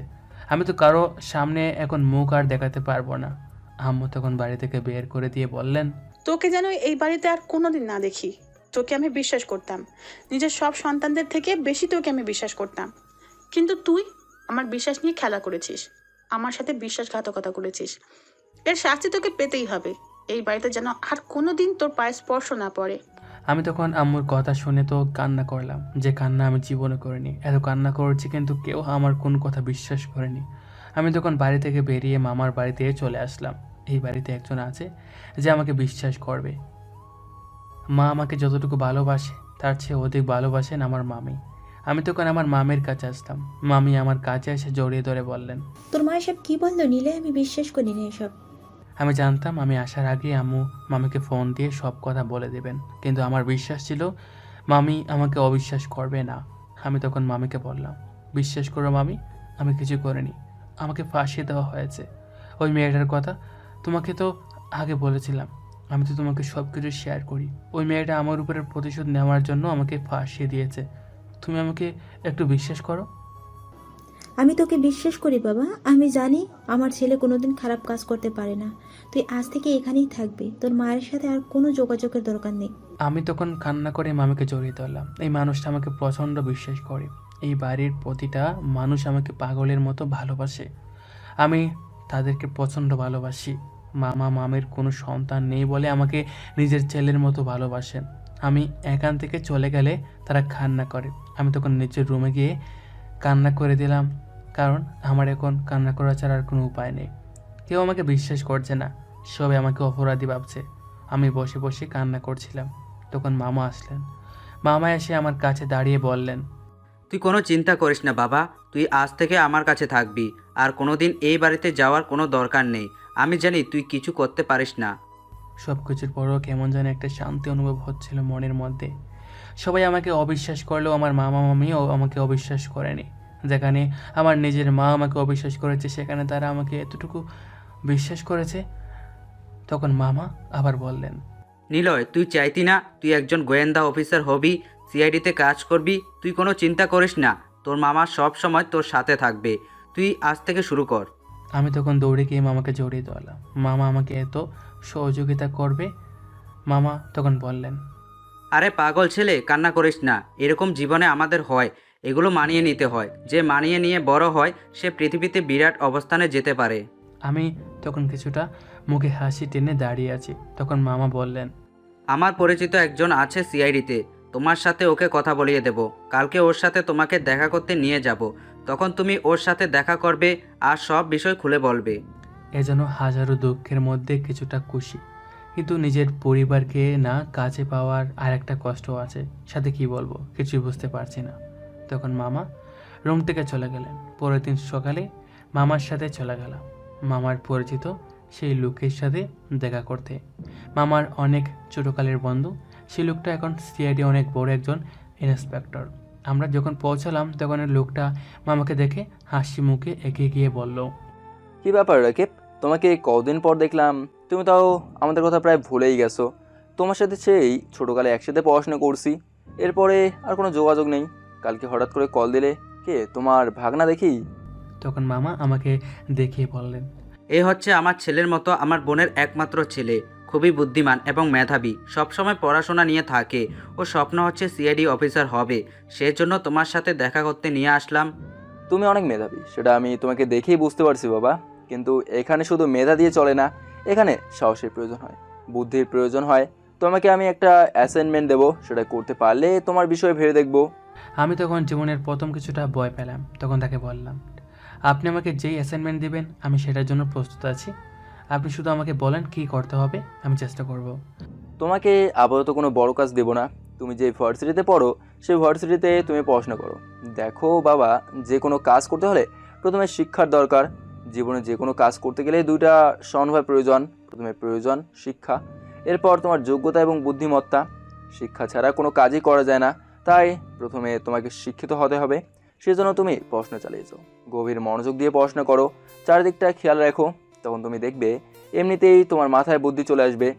আমি তো কারো সামনে এখন মুখ আর দেখাতে পারবো না। আম্মু তখন বাড়ি থেকে বের করে দিয়ে বললেন, তোকে যেন এই বাড়িতে আর কোনোদিন না দেখি। তোকে আমি বিশ্বাস করতাম, নিজের সব সন্তানদের থেকে বেশি তোকে আমি বিশ্বাস করতাম। কিন্তু তুই আমার বিশ্বাস নিয়ে খেলা করেছিস, আমার সাথে বিশ্বাসঘাতকতা করেছিস। এর শাস্তি তোকে পেতেই হবে। এই বাড়িতে যেন আর কোনোদিন তোর পায়ে স্পর্শ না পড়ে। আমি তখন আম্মুর কথা শুনে তো কান্না করলাম, যে কান্না আমি জীবনে করিনি। এত কান্না করেছি কিন্তু কেউ আমার কোনো কথা বিশ্বাস করেনি। আমি তখন বাড়ি থেকে বেরিয়ে মামার বাড়িতে চলে আসলাম। এই বাড়িতে একজন আছে যে আমাকে বিশ্বাস করবে। মা আমাকে যতটুকু ভালোবাসে তার চেয়ে অধিক ভালোবাসেন আমার মামি। আমি তখন আমার মামের কাছে আসলাম। মামি আমার কাছে এসে জড়িয়ে ধরে বললেন, তোর মা এসব কি বললো নিলে? আমি বিশ্বাস করি না এসব। আমি জানতাম আমি আসার আগে আম্মু মামিকে ফোন দিয়ে সব কথা বলে দেবেন, কিন্তু আমার বিশ্বাস ছিল মামি আমাকে অবিশ্বাস করবে না। আমি তখন মামিকে বললাম, বিশ্বাস করো মামি, আমি কিছু করিনি, আমাকে ফাঁসি দেওয়া হয়েছে। ওই মেয়েটার কথা তোমাকে তো আগে বলেছিলাম, আমি তো তোমাকে সব কিছু শেয়ার করি। ওই মেয়েটা আমার উপরে প্রতিশোধ নেওয়ার জন্য আমাকে ফাঁসিয়ে দিয়েছে। তুমি আমাকে একটু বিশ্বাস করো। আমি তোকে বিশ্বাস করি বাবা, আমি জানি আমার ছেলে কোনোদিন খারাপ কাজ করতে পারে না। তুই আজ থেকে এখানেই থাকবি, তোর মায়ের সাথে আর কোনো যোগাযোগের দরকার নেই। আমি তখন কান্না করে মামিকে জড়িয়ে ধরলাম। এই মানুষটা আমাকে প্রচণ্ড বিশ্বাস করে। এই বাড়ির প্রতিটা মানুষ আমাকে পাগলের মতো ভালোবাসে। আমি তাদেরকে প্রচণ্ড ভালোবাসি। মামা মামির কোনো সন্তান নেই বলে আমাকে নিজের ছেলের মতো ভালোবাসেন। আমি এখান থেকে চলে গেলে তারা কান্না করে। আমি তখন নিচের রুমে গিয়ে কান্না করে দিলাম, কারণ আমার এখন কান্না করা ছাড়া আর কোনো উপায় নেই। কেউ আমাকে বিশ্বাস করছে না, সবাই আমাকে অপরাধী ভাবছে। আমি বসে বসে কান্না করছিলাম। তখন মামা আসলেন। মামা এসে আমার কাছে দাঁড়িয়ে বললেন, তুই কোনো চিন্তা করিস না বাবা, তুই আজ থেকে আমার কাছে থাকবি, আর কোনোদিন এই বাড়িতে যাওয়ার কোনো দরকার নেই। আমি জানি তুই কিছু করতে পারিস না। সব কিছুর পরও কেমন যেন একটা শান্তি অনুভব হচ্ছিল মনের মধ্যে। সবাই আমাকে অবিশ্বাস করলেও আমার মামা মামিও আমাকে অবিশ্বাস করেনি। যেখানে আমার নিজের মা আমাকে অবিশ্বাস করেছে, সেখানে তারা আমাকে এতটুকু বিশ্বাস করেছে। তখন মামা আবার বললেন, নিলয়, তুই চাইতি না তুই একজন গোয়েন্দা অফিসার হবি, সিআইডিতে কাজ করবি? তুই কোনো চিন্তা করিস না, তোর মামা সব সময় তোর সাথে থাকবে। তুই আজ থেকে শুরু কর। আমি তখন দৌড়ে গিয়ে মামাকে জড়িয়ে ধরলাম। মামা আমাকে এত সহযোগিতা করবে। মামা তখন বললেন, আরে পাগল ছেলে, কান্না করিস না। এরকম জীবনে আমাদের হয়, এগুলো মানিয়ে নিতে হয়। যে মানিয়ে নিয়ে বড় হয় সে পৃথিবীতে বিরাট অবস্থানে যেতে পারে। আমি তখন কিছুটা মুখে হাসি টেনে দাঁড়িয়ে আছি। তখন মামা বললেন, আমার পরিচিত একজন আছে সিআইডিতে, তোমার সাথে ওকে কথা বলিয়ে দেব। কালকে ওর সাথে তোমাকে দেখা করতে নিয়ে যাব, তখন তুমি ওর সাথে দেখা করবে আর সব বিষয় খুলে বলবে। এ যেন হাজারো দুঃখের মধ্যে কিছুটা খুশি, কিন্তু নিজের পরিবারকে না কাছে পাওয়ার আর একটা কষ্ট আছে। সাথে কি বলবো কিছুই বুঝতে পারছি না। তখন মামা রুম থেকে চলে গেলেন। পরের দিন সকালে মামার সাথে চলে গেলাম মামার পরিচিত সেই লোকের সাথে দেখা করতে। মামার অনেক ছোটোকালের বন্ধু। সেই লোকটা এখন সিআইডি অনেক বড় একজন ইন্সপেক্টর। আমরা যখন পৌঁছালাম তখন ওই লোকটা মামাকে দেখে হাসি মুখে এগিয়ে গিয়ে বলল, কি ব্যাপার রাকিব, তোমাকে কদিন পর দেখলাম? তুমি তাও আমাদের কথা প্রায় ভুলেই গেছো। তোমার সাথে সেই ছোটোকালে একসাথে পড়াশোনা করছি, এরপরে আর কোনো যোগাযোগ নেই। কালকে হঠাৎ করে কল দিলে, কে তোমার ভাগনা দেখি? তখন মামা আমাকে দেখিয়ে বললেন, এ হচ্ছে আমার ছেলের মতো আমার বোনের একমাত্র ছেলে, খুবই বুদ্ধিমান এবং মেধাবী, সবসময় পড়াশোনা নিয়ে থাকে। ও স্বপ্ন হচ্ছে সিআইডি অফিসার হবে, সেজন্য তোমার সাথে দেখা করতে নিয়ে আসলাম। তুমি অনেক মেধাবী, সেটা আমি তোমাকে দেখেই বুঝতে পারছি বাবা। কিন্তু এখানে শুধু মেধা দিয়ে চলে না, এখানে সাহসের প্রয়োজন হয়, বুদ্ধির প্রয়োজন হয়। তোমাকে আমি একটা অ্যাসাইনমেন্ট দেবো, সেটা করতে পারলে তোমার বিষয়ে ভেবে দেখবো। আমি তখন জীবনের প্রথম কিছুটা ভয় পেলাম। তখন তাকে বললাম, আপনি আমাকে যেই অ্যাসাইনমেন্ট দিবেন আমি সেটার জন্য প্রস্তুত আছি। আপনি শুধু আমাকে বলেন কী করতে হবে, আমি চেষ্টা করব। তোমাকে আপাতত কোনো বড় কাজ দেবো না। তুমি যে ভার্সিটিতে পড়ো সেই ভার্সিটিতে তুমি পড়াশোনা করো। দেখো বাবা, যে কোনো কাজ করতে হলে প্রথমে শিক্ষার দরকার। জীবনে যে কোনো কাজ করতে গেলে দুইটা সমন্বয় প্রয়োজন। প্রথমে প্রয়োজন শিক্ষা, এরপর তোমার যোগ্যতা এবং বুদ্ধিমত্তা। শিক্ষা ছাড়া কোনো কাজই করা যায় না, তাই প্রথমে তোমাকে শিক্ষিত হতে হবে। সেজন্য তুমি পড়াশোনা চালিয়ে যাও, গভীর মনোযোগ দিয়ে পড়াশোনা করো, চারিদিকটা খেয়াল রাখো। তখন তুমি দেখবে এমনিতেই তোমার মাথায় বুদ্ধি চলে আসবে।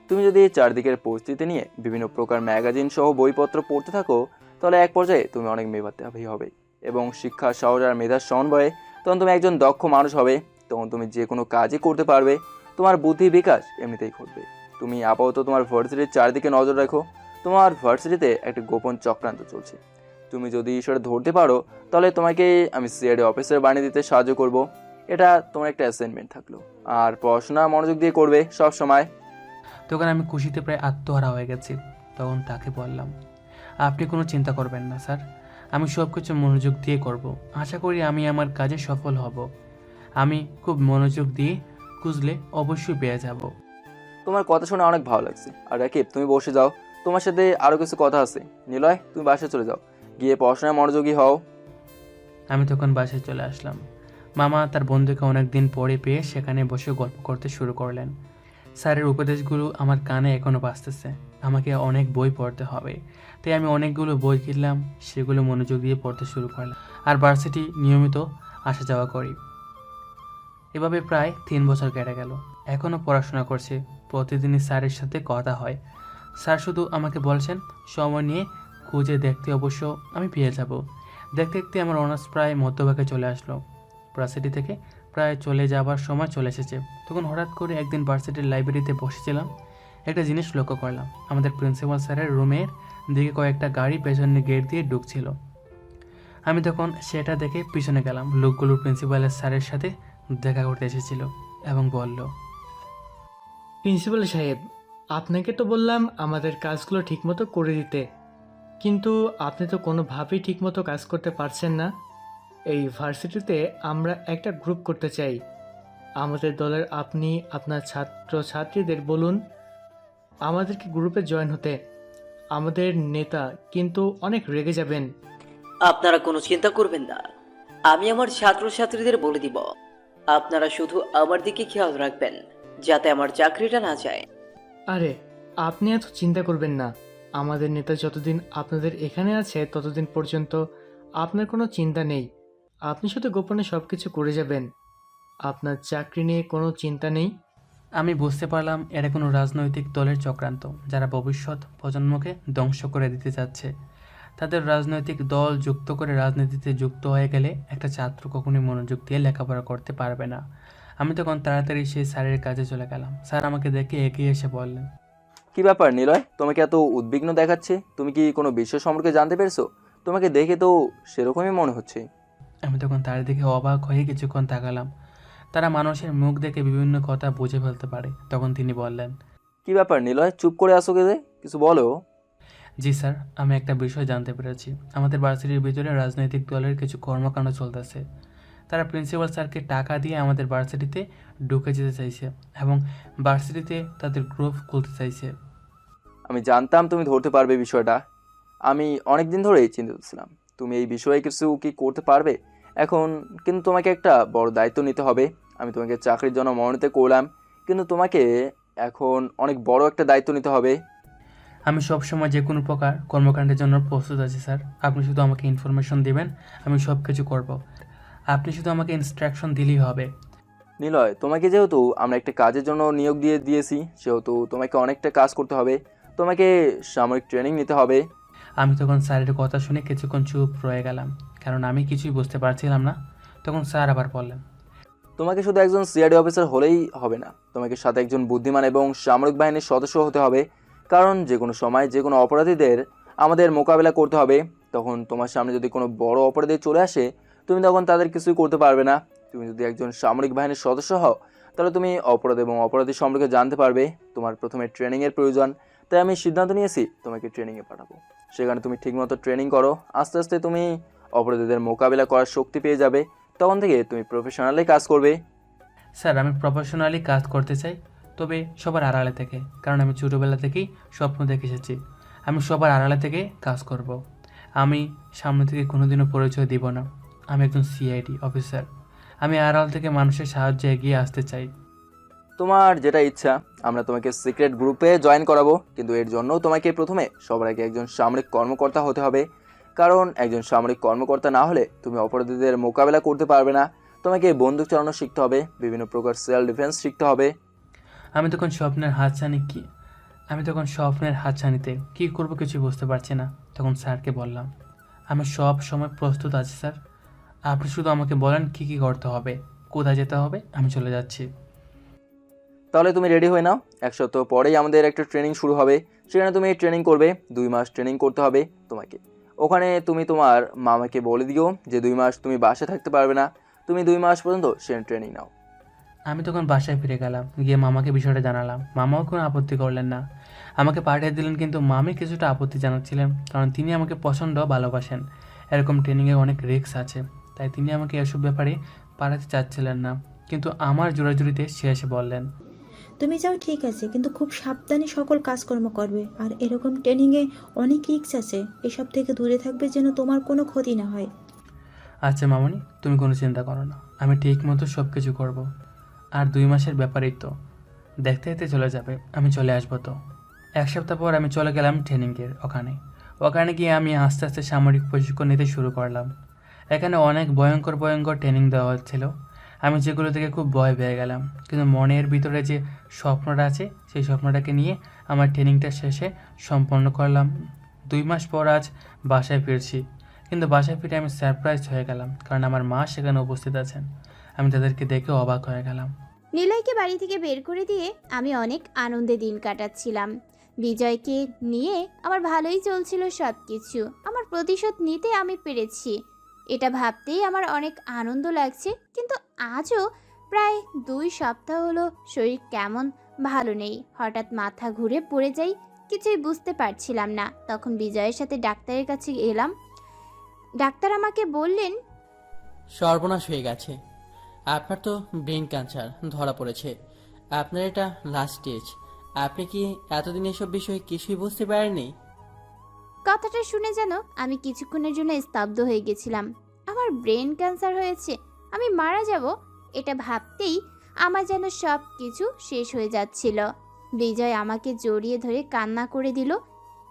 তুমি যদি চারদিকের পরিস্থিতি নিয়ে বিভিন্ন প্রকার ম্যাগাজিন সহ বইপত্র পড়তে থাকো, তাহলে এক পর্যায়ে তুমি অনেক মেধাবী হবে এবং শিক্ষা শহর আর মেধার সমন্বয়ে তখন তুমি একজন দক্ষ মানুষ হবে। তখন তুমি যে কোনো কাজই করতে পারবে, তোমার বুদ্ধি বিকাশ এমনিতেই ঘটবে। তুমি আপাতত তোমার ভার্সিটির চারদিকে নজর রাখো। তোমার ভার্সিটিতে একটা গোপন চক্রান্ত চলছে, তুমি যদি সেটা ধরতে পারো তাহলে তোমাকে আমি সিআইডি অফিসার বানিয়ে দিতে সাহায্য করব। এটা তোমার একটা অ্যাসাইনমেন্ট থাকলো, আর পড়াশোনা মনোযোগ দিয়ে করবে সব সময়। তখন আমি খুশিতে প্রায় আত্মহারা হয়ে গেছি। তখন তাকে বললাম, আপনি কোনো চিন্তা করবেন না স্যার, আমি সব কিছু মনোযোগ দিয়ে করব। আশা করি আমি আমার কাজে সফল হব। আমি খুব মনোযোগ দিয়ে খুঁজলে অবশ্যই পেয়ে যাব। তোমার কথা শুনে অনেক ভালো লাগছে। আর রাকিব, তুমি বসে যাও, তোমার সাথে আরও কিছু কথা আছে। নিলয়, তুমি বাসায় চলে যাও, গিয়ে পড়াশোনায় মনোযোগী হও। আমি তখন বাসায় চলে আসলাম। মামা তার বন্ধুকে অনেক দিন পরে পেয়ে সেখানে বসে গল্প করতে শুরু করলেন। স্যারের উপদেশগুলো আমার কানে এখনও বাজতেছে। আমাকে অনেক বই পড়তে হবে, তাই আমি অনেকগুলো বই কিনলাম, সেগুলো মনোযোগ দিয়ে পড়তে শুরু করলাম। আর ভার্সিটি নিয়মিত আসা যাওয়া করি। এভাবে প্রায় 3 বছর কেটে গেল। এখনও পড়াশোনা করছি, প্রতিদিনই স্যারের সাথে কথা হয়। স্যার শুধু আমাকে বলছেন সময় নিয়ে খুঁজে দেখতে, অবশ্য আমি পেয়ে যাব। দেখতে দেখতে আমার অনার্স প্রায় মধ্যভাগে চলে আসলো। ভার্সিটি থেকে প্রায় চলে যাবার সময় চলে এসেছে। তখন হঠাৎ করে একদিন ভার্সিটির লাইব্রেরিতে বসেছিলাম, একটা জিনিস লক্ষ্য করলাম। আমাদের প্রিন্সিপাল স্যারের রুমের দিকে কয়েকটা গাড়ি পেছনের গেট দিয়ে ঢুকছিল। আমি তখন সেটা দেখে পিছনে গেলাম। লোকগুলো প্রিন্সিপালের স্যারের সাথে দেখা করতে এসেছিল এবং বলল, প্রিন্সিপাল সাহেব, আপনাকে তো বললাম আমাদের কাজগুলো ঠিকমতো করে দিতে, কিন্তু আপনি তো কোনোভাবেই ঠিকমতো কাজ করতে পারছেন না। এই ভার্সিটিতে আমরা একটা গ্রুপ করতে চাই। আমাদের দলের আপনি আপনার ছাত্রছাত্রীদের বলুন আমাদেরকে গ্রুপে জয়েন হতে। আমাদের নেতা কিন্তু অনেক রেগে যাবেন। আপনারা কোনো চিন্তা করবেন না, আমি আমার ছাত্রছাত্রীদের বলে দিব। আপনারা শুধু আমার দিকে খেয়াল রাখবেন যাতে আমার চাকরিটা না যায়। আরে আপনি এত চিন্তা করবেন না, আমাদের নেতা যতদিন আপনাদের এখানে আছে ততদিন পর্যন্ত আপনার কোনো চিন্তা নেই। আপনি শুধু গোপনে সব কিছু করে যাবেন, আপনার চাকরি নিয়ে কোনো চিন্তা নেই। আমি বুঝতে পারলাম এটা কোনো রাজনৈতিক দলের চক্রান্ত, যারা ভবিষ্যৎ প্রজন্মকে ধ্বংস করে দিতে চাচ্ছে। তাদের রাজনৈতিক দল যুক্ত করে রাজনীতিতে যুক্ত হয়ে গেলে একটা ছাত্র কখনোই মনোযোগ দিয়ে লেখাপড়া করতে পারবে না। আমি তখন তাড়াতাড়ি সেই স্যারের কাছে চলে গেলাম। স্যার আমাকে দেখে এগিয়ে এসে বললেন, কি ব্যাপার নিলয়, তোমাকে এত উদ্বিগ্ন দেখাচ্ছে? তুমি কি কোনো বিষয় সম্পর্কে জানতে পেরেছো? তোমাকে দেখে তো সেরকমই মনে হচ্ছে। আমি তখন তার দিকে অবাক হয়ে কিছুক্ষণ তাকালাম। তারা মানুষের মুখ দেখে বিভিন্ন কথা বুঝে ফেলতে পারে। তখন তিনি বললেন, কি ব্যাপার নিলয়, চুপ করে আসো কে? কিছু বলো। জি স্যার, আমি একটা বিষয় জানতে পেরেছি। আমাদের ভার্সিটির ভিতরে রাজনৈতিক দলের কিছু কর্মকাণ্ড চলতেছে। তারা প্রিন্সিপাল স্যারকে টাকা দিয়ে আমাদের ভার্সিটিতে ঢুকে যেতে চাইছে এবং ভার্সিটিতে তাদের গ্রুপ খুলতে চাইছে। আমি জানতাম তুমি ধরতে পারবে বিষয়টা। আমি অনেক দিন ধরেই চিন্তিত ছিলাম তুমি এই বিষয়ে কিছু কি করতে পারবে। এখন কিন্তু তোমাকে একটা বড় দায়িত্ব নিতে হবে। আমি তোমাকে চাকরির জন্য মনোনীত করলাম, কিন্তু তোমাকে এখন অনেক বড় একটা দায়িত্ব নিতে হবে। আমি সবসময় যে কোনো প্রকার কর্মকাণ্ডের জন্য প্রস্তুত আছি স্যার। আপনি শুধু আমাকে ইনফরমেশন দিবেন, আমি সব কিছু করব। আপনি শুধু আমাকে ইনস্ট্রাকশন দিলেই হবে। নিলয়, তোমাকে যেহেতু আমরা একটা কাজের জন্য নিয়োগ দিয়েছি, সেহেতু তোমাকে অনেকটা কাজ করতে হবে। তোমাকে সামরিক ট্রেনিং নিতে হবে। আমি তখন স্যারের কথা শুনে কিছুক্ষণ চুপ রয়ে গেলাম, কারণ আমি কিছুই বুঝতে পারছিলাম না। তখন স্যার আবার বললেন, তোমাকে শুধু একজন সিআইডি অফিসার হলেই হবে না, তোমাকে সাথে একজন বুদ্ধিমান এবং সামরিক বাহিনীর সদস্য হতে হবে। কারণ যে কোনো সময় যে কোনো অপরাধীদের আমাদের মোকাবিলা করতে হবে। তখন তোমার সামনে যদি কোনো বড় অপরাধী চলে আসে, তুমি তখন তাদের কিছুই করতে পারবে না। তুমি যদি একজন সামরিক বাহিনীর সদস্য হও, তাহলে তুমি অপরাধ এবং অপরাধী সম্পর্কে জানতে পারবে। তোমার প্রথমে ট্রেনিংয়ের প্রয়োজন, তাই আমি সিদ্ধান্ত নিয়েছি তোমাকে ট্রেনিংয়ে পাঠাবো। সেখানে তুমি ঠিকমতো ট্রেনিং করো, আস্তে আস্তে তুমি অপরাধীদের মোকাবিলা করার শক্তি পেয়ে যাবে। তখন থেকে তুমি প্রফেশনালি কাজ করবে। স্যার আমি প্রফেশনালি কাজ করতে চাই, তবে সবার আড়ালে থেকে, কারণ আমি ছোটোবেলা থেকেই স্বপ্ন দেখে এসেছি আমি সবার আড়ালে থেকে কাজ করব। আমি সামনে থেকে কোনোদিনও পরিচয় দিব না। আমি একজন সিআইডি অফিসার। আমি আড়াল থেকে মানুষের সাহায্যে এগিয়ে আসতে চাই। তোমার যেটা ইচ্ছা, আমরা তোমাকে সিক্রেট গ্রুপে জয়েন করাবো, কিন্তু এর জন্য তোমাকে প্রথমে সবার আগে একজন সামরিক কর্মকর্তা হতে হবে। কারণ একজন সামরিক কর্মকর্তা না হলে তুমি অপরাধীদের মোকাবেলা করতে পারবে না। তোমাকে বন্দুক চালানো শিখতে হবে, বিভিন্ন প্রকার সেলফ ডিফেন্স শিখতে হবে। আমি তখন স্বপ্নের হাতছানিতে কী করবো কিছু বুঝতে পারছি না। তখন স্যারকে বললাম, আমি সব সময় প্রস্তুত আছি স্যার। আপনি শুধু আমাকে বলেন কী কী করতে হবে, কোথায় যেতে হবে, আমি চলে যাচ্ছি। তাহলে তুমি রেডি হয়ে নাও। 1 সপ্তাহ পরেই আমাদের একটা ট্রেনিং শুরু হবে। সেখানে তুমি ট্রেনিং করবে। 2 মাস ট্রেনিং করতে হবে তোমাকে। ওখানে তুমি তোমার মামাকে বলে দিও যে 2 মাস তুমি বাসায় থাকতে পারবে না। তুমি 2 মাস পর্যন্ত সে ট্রেনিং নাও। আমি তখন বাসায় ফিরে গেলাম, গিয়ে মামাকে বিষয়টা জানালাম। মামাও কোনো আপত্তি করলেন না, আমাকে পাঠিয়ে দিলেন। কিন্তু মামি কিছুটা আপত্তি জানাচ্ছিলেন, কারণ তিনি আমাকে প্রচণ্ড ভালোবাসেন। এরকম ট্রেনিংয়ে অনেক রিস্ক আছে, তাই তিনি আমাকে এসব ব্যাপারে পাঠাতে চাচ্ছিলেন না। কিন্তু আমার জোরাজুরিতে সে এসে বললেন, তুমি যাও ঠিক আছে, কিন্তু খুব সাবধানে সকল কাজকর্ম করবে। আর এরকম ট্রেনিংয়ে অনেক রিস্ক আছে, এসব থেকে দূরে থাকবে যেন তোমার কোনো ক্ষতি না হয়। আচ্ছা মামনি, তুমি কোনো চিন্তা করো না, আমি ঠিক মতো সব কিছু করবো। আর 2 মাসের ব্যাপারেই তো, দেখতে দেখতে চলে যাবে, আমি চলে আসবো তো। 1 সপ্তাহ পর আমি চলে গেলাম ট্রেনিংয়ের ওখানে গিয়ে আমি আস্তে আস্তে সামরিক প্রশিক্ষণ নিতে শুরু করলাম। এখানে অনেক ভয়ঙ্কর ট্রেনিং দেওয়া হচ্ছিল। আমি যেগুলো থেকে খুব ভয় পেয়ে গেলাম, কিন্তু মনের ভিতরে যে স্বপ্নটা আছে সেই স্বপ্নটাকে নিয়ে আমার ট্রেনিংটা শেষে সম্পন্ন করলাম। 2 মাস পর আজ বাসায় ফিরছি। কিন্তু বাসায় ফিরে আমি সারপ্রাইজ হয়ে গেলাম, কারণ আমার মা সেখানে উপস্থিত আছেন। আমি তাদেরকে দেখে অবাক হয়ে গেলাম। নিলয়কে বাড়ি থেকে বের করে দিয়ে আমি অনেক আনন্দে দিন কাটাচ্ছিলাম। বিজয়কে নিয়ে আমার ভালোই চলছিল সব কিছু। আমার প্রতিশোধ নিতে আমি পেরেছি, এটা ভাবতেই আমার অনেক আনন্দ লাগছে। কিন্তু আজও প্রায় 2 সপ্তাহ হলো শরীর কেমন ভালো নেই। হঠাৎ মাথা ঘুরে পড়ে যাই, কিছুই বুঝতে পারছিলাম না। তখন বিজয়ের সাথে ডাক্তারের কাছে এলাম। ডাক্তার আমাকে বললেন, সর্বনাশ হয়ে গেছে, আপনার তো ব্রেন ক্যান্সার ধরা পড়েছে। আপনার এটা লাস্ট স্টেজ। আপনি কি এতদিন এসব বিষয়ে কিছুই বুঝতে পারেননি? কথাটা শুনে যেন আমি কিছুক্ষণের জন্য স্তব্ধ হয়ে গেছিলাম। আমার ব্রেন ক্যান্সার হয়েছে, আমি মারা যাব, এটা ভাবতেই আমার যেন সব কিছু শেষ হয়ে যাচ্ছিল। বিজয় আমাকে জড়িয়ে ধরে কান্না করে দিল।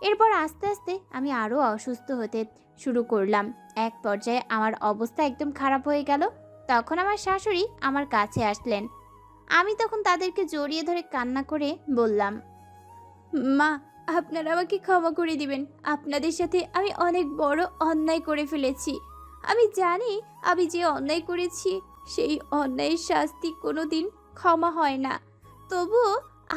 এরপর আস্তে আস্তে আমি আরও অসুস্থ হতে শুরু করলাম। এক পর্যায়ে আমার অবস্থা একদম খারাপ হয়ে গেল। তখন আমার শাশুড়ি আমার কাছে আসলেন। আমি তখন তাদেরকে জড়িয়ে ধরে কান্না করে বললাম, মা, আপনারা আমাকে ক্ষমা করে দিবেন। আপনাদের সাথে আমি অনেক বড় অন্যায় করে ফেলেছি। আমি জানি আমি যে অন্যায় করেছি সেই অন্যায়ের শাস্তি কোনো দিন ক্ষমা হয় না। তবুও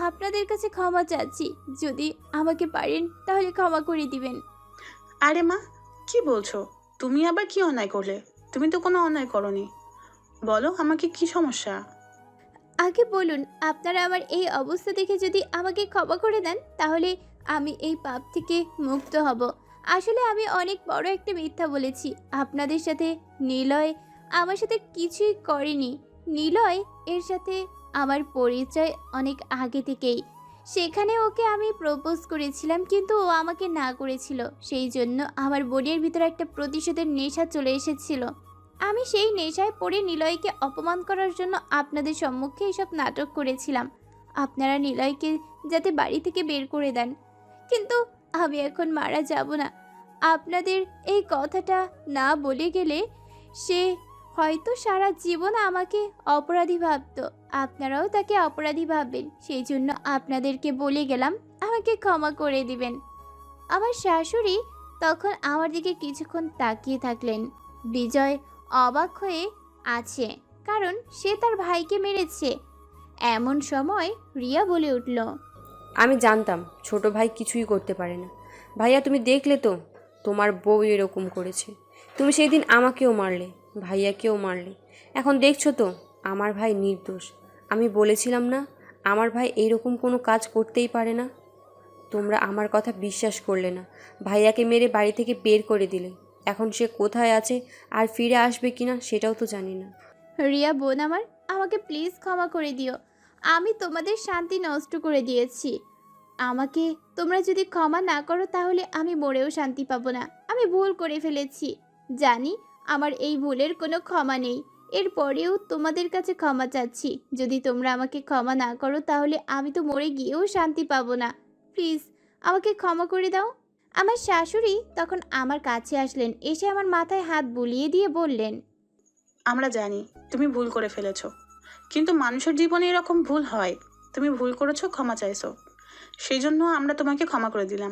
আপনাদের কাছে ক্ষমা চাচ্ছি, যদি আমাকে পারেন তাহলে ক্ষমা করে দিবেন। আরে মা, কি বলছো? তুমি আবার কি অন্যায় করলে? তুমি তো কোনো অন্যায় করনি। বলো আমাকে কি সমস্যা? আগে বলুন, আপনারা আমার এই অবস্থা দেখে যদি আমাকে ক্ষমা করে দেন তাহলে আমি এই পাপ থেকে মুক্ত হব। আসলে আমি অনেক বড় একটা মিথ্যা বলেছি। আপনাদের সাথে নিলয় আমার সাথে কিছুই করেনি। নিলয় এর সাথে আমার পরিচয় অনেক আগে থেকেই। সেখানে ওকে আমি প্রপোজ করেছিলাম, কিন্তু ও আমাকে না করেছিল। সেই জন্য আমার বোনের ভিতরে একটা প্রতিশোধের নেশা চলে এসেছিল। আমি সেই নেশায় পড়ে নিলয়কে অপমান করার জন্য আপনাদের সম্মুখে এসব নাটক করেছিলাম। আপনারা নিলয়কে যাতে বাড়ি থেকে বের করে দেন। কিন্তু আমি এখন মারা যাব না। আপনাদের এই কথাটা না বলে গেলে সে হয়তো সারা জীবন আমাকে অপরাধী ভাবতো। আপনারাও তাকে অপরাধী ভাববেন। সেই জন্য আপনাদেরকে বলে গেলাম, আমাকে ক্ষমা করে দিবেন। আমার শাশুড়ি তখন আমার দিকে কিছুক্ষণ তাকিয়ে থাকলেন। বিজয় অবাক হয়ে আছে, কারণ সে তার ভাইকে মেরেছে। এমন সময় রিয়া বলে উঠল, আমি জানতাম ছোট ভাই কিছুই করতে পারে না। ভাইয়া, তুমি দেখলে তো তোমার বউ এরকম করেছে। তুমি সেই দিন আমাকেও মারলে, ভাইয়াকেও মারলে। এখন দেখছো তো আমার ভাই নির্দোষ। আমি বলেছিলাম না আমার ভাই এইরকম কোনো কাজ করতেই পারে না? তোমরা আমার কথা বিশ্বাস করলে না, ভাইয়াকে মেরে বাড়ি থেকে বের করে দিলে। এখন সে কোথায় আছে আর ফিরে আসবে কিনা সেটাও তো জানি না। রিয়া বোন আমার, আমাকে প্লিজ ক্ষমা করে দিও। আমি তোমাদের শান্তি নষ্ট করে দিয়েছি। আমাকে তোমরা যদি ক্ষমা না করো তাহলে আমি মরেও শান্তি পাবো না। আমি ভুল করে ফেলেছি, জানি আমার এই ভুলের কোনো ক্ষমা নেই। এরপরেও তোমাদের কাছে ক্ষমা চাচ্ছি। যদি তোমরা আমাকে ক্ষমা না করো তাহলে আমি তো মরে গিয়েও শান্তি পাবো না। প্লিজ আমাকে ক্ষমা করে দাও। আমার শাশুড়ি তখন আমার কাছে আসলেন, এসে আমার মাথায় হাত বুলিয়ে দিয়ে বললেন, আমরা জানি তুমি ভুল করে ফেলেছো, কিন্তু মানুষের জীবনে এরকম ভুল হয়। তুমি ভুল করেছো, ক্ষমা চাইছো, সেই জন্য আমরা তোমাকে ক্ষমা করে দিলাম।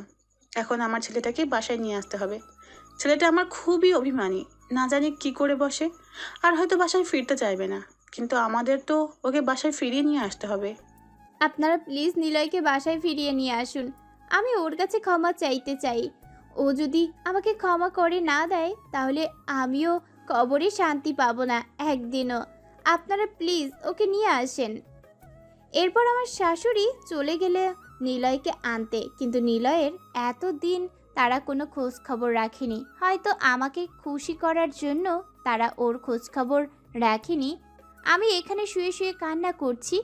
এখন আমার ছেলেটাকে বাসায় নিয়ে আসতে হবে। ছেলেটা আমার খুবই অভিমানী, না জানি কি করে বসে, আর হয়তো বাসায় ফিরতে চাইবে না। কিন্তু আমাদের তো ওকে বাসায় ফিরিয়ে নিয়ে আসতে হবে। আপনারা প্লিজ নিলয়কে বাসায় ফিরিয়ে নিয়ে আসুন। আমি ওর কাছে ক্ষমা চাইতে চাই। ও যদি আমাকে ক্ষমা করে না দেয় তাহলে আমিও কবরে শান্তি পাবো না একদিনও। আপনারা প্লিজ ওকে নিয়ে আসেন। এরপর আমার শাশুড়ি চলে গেলে নিলয়কে আনতে, কিন্তু নিলয়ের এতদিন তারা কোনো খোঁজ খবর রাখেনি। হয়তো আমাকে খুশি করার জন্য তারা ওর খোঁজ খবর রাখেনি। আমি এখানে শুয়ে শুয়ে কান্না করছি।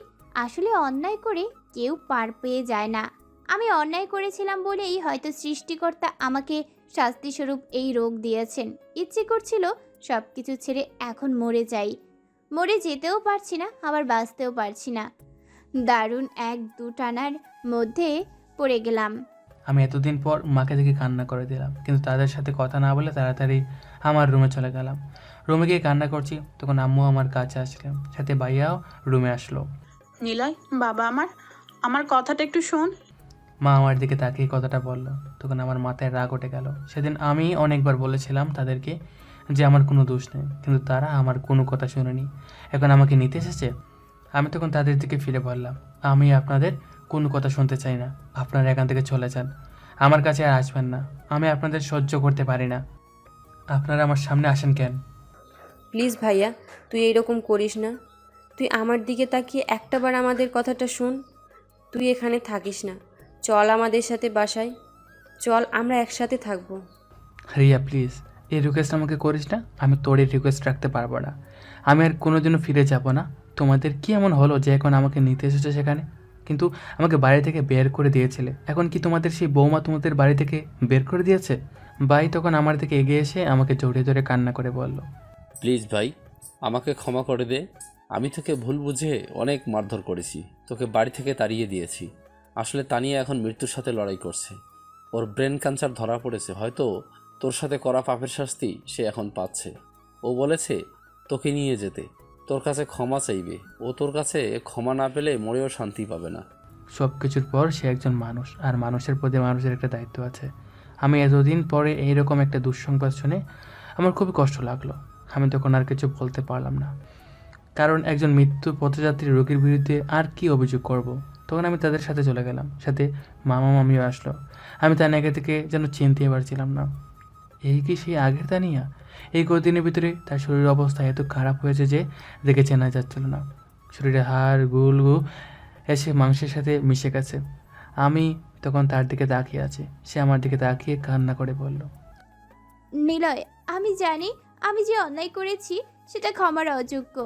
আসলে অন্যায় করে কেউ পার পেয়ে যায় না। আমি অন্যায় করেছিলাম বলেই হয়তো সৃষ্টিকর্তা আমাকে শাস্তিস্বরূপ এই রোগ দিয়েছেন। ইচ্ছে করছিল সব কিছু ছেড়ে এখন মরে যাই। মরে যেতেও পারছি না, আবার বাঁচতেও পারছি না। দারুণ এক দুটানার মধ্যে পড়ে গেলাম। আমি এতদিন পর মাকে দেখে কান্না করে দিলাম, কিন্তু তাদের সাথে কথা না বলে তাড়াতাড়ি আমার রুমে চলে গেলাম। রুমে গিয়ে কান্না করছি, তখন আম্মু আমার কাছে আসলেন, সাথে ভাইয়াও রুমে আসলো। নিলয়, বাবা আমার, আমার কথাটা একটু শোন। মা আমার দিকে তাকিয়ে কথাটা বললো, তখন আমার মাথায় রাগ উঠে গেল। সেদিন আমি অনেকবার বলেছিলাম তাদেরকে যে আমার কোনো দোষ নেই, কিন্তু তারা আমার কোনো কথা শুনেনি। এখন আমাকে নিতে এসেছে। আমি তখন তাদের দিকে ফিরে বললাম, আমি আপনাদের কোনো কথা শুনতে চাই না, আপনারা এখান থেকে চলে যান, আমার কাছে আর আসবেন না। আমি আপনাদের সহ্য করতে পারি না, আপনারা আমার সামনে আসেন কেন? প্লিজ ভাইয়া, তুই এইরকম করিস না। তুই আমার দিকে তাকিয়ে একটাবার আমাদের কথাটা শোন। তুই এখানে থাকিস না, চল আমাদের সাথে বাসায় চল, আমরা একসাথে থাকবো। রিয়া প্লিজ, এই রিকোয়েস্ট আমাকে করিস না। আমি তোর এই রিকোয়েস্ট রাখতে পারবো না। আমি আর কোনোদিনও ফিরে যাব না। তোমাদের কি এমন হলো যে এখন আমাকে নিতে এসেছে সেখানে? কিন্তু আমাকে বাড়ি থেকে বের করে দিয়েছিলে, এখন কি তোমাদের সেই বৌমা তোমাদের বাড়ি থেকে বের করে দিয়েছে? ভাই তখন আমার দিকে এগিয়ে এসে আমাকে জড়িয়ে ধরে কান্না করে বলল, প্লিজ ভাই, আমাকে ক্ষমা করে দে। আমি তোকে ভুল বুঝে অনেক মারধর করেছি, তোকে বাড়ি থেকে তাড়িয়ে দিয়েছি। আসলে তানিয়া এখন মৃত্যুর সাথে লড়াই করছে। ওর ব্রেন ক্যান্সার ধরা পড়েছে। হয়তো তোর সাথে করা পাপের শাস্তি সে এখন পাচ্ছে। ও বলেছে তোকে নিয়ে যেতে, তোর কাছে ক্ষমা চাইবে। ও তোর কাছে ক্ষমা না পেলে মরেও শান্তি পাবে না। সব কিছুর পর সে একজন মানুষ, আর মানুষের প্রতি মানুষের একটা দায়িত্ব আছে। আমি এতদিন পরে এইরকম একটা দুঃসংবাদ শুনে আমার খুবই কষ্ট লাগলো। আমি তখন আর কিছু বলতে পারলাম না, কারণ একজন মৃত্যু পথযাত্রী রোগীর বিরুদ্ধে আর কি অভিযোগ করব। তখন আমি তাদের সাথে চলে গেলাম, সাথে মামা মামিও আসলো। আমি তানিয়াকে থেকে যেন চিনতেই পারছিলাম না। এই কি সেই আগের তানিয়া? এই কদিনের ভিতরে তার শরীরের অবস্থা এত খারাপ হয়েছে যে দেখে চেনা যাচ্ছিল না। শরীরে হাড় গুলগু এসে মাংসের সাথে মিশে গেছে। আমি তখন তার দিকে তাকিয়ে আছি। সে আমার দিকে তাকিয়ে কান্না করে বলল, নিলয়, আমি জানি আমি যে অন্যায় করেছি সেটা ক্ষমার অযোগ্য।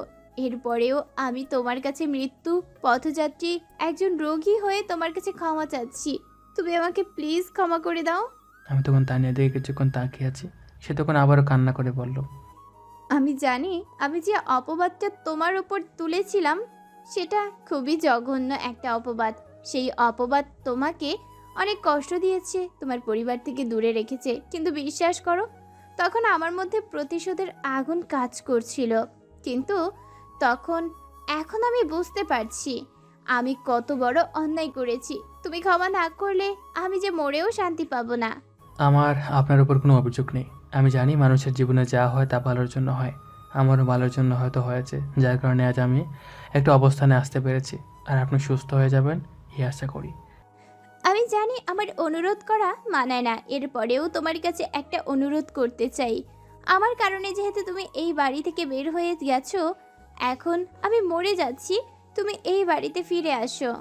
এরপরেও আমি তোমার কাছে মৃত্যু পথযাত্রী একজন রোগী হয়ে তোমার কাছে ক্ষমা চাচ্ছি। তুমি আমাকে প্লিজ ক্ষমা করে দাও। আমি তখন তানিয়া দিকে কিছুক্ষণ তাকিয়ে আছি। সে তখন আবারও কান্না করে বলল, আমি জানি আমি যে অপবাদটা তোমার উপর তুলেছিলাম সেটা খুবই জঘন্য একটা অপবাদ। সেই অপবাদ তোমাকে অনেক কষ্ট দিয়েছে, তোমার পরিবার থেকে দূরে রেখেছে। কিন্তু বিশ্বাস করো, তখন আমার মধ্যে প্রতিশোধের আগুন কাজ করছিল। কিন্তু এখন আমি বুঝতে পারছি আমি কত বড় অন্যায় করেছি। তুমি ক্ষমা না করলে আমি যে মরেও শান্তি পাবো না। আমার আপনার উপর কোনো অভিযোগ নেই। আমি জানি মানুষের জীবনে যা হয় তা ভালোর জন্য হয়। আমারও ভালোর জন্য হয়তো হয়েছে, যার কারণে আজ আমি একটা অবস্থানে আসতে পেরেছি। আর আপনি সুস্থ হয়ে যাবেন এই আশা করি। আমি জানি আমার অনুরোধ করা মানায় না, এরপরেও তোমার কাছে একটা অনুরোধ করতে চাই। আমার কারণে যেহেতু তুমি এই বাড়ি থেকে বের হয়ে গেছো, এখন আমি মরে যাচ্ছি, তুমি এই বাড়িতে ফিরে আসো।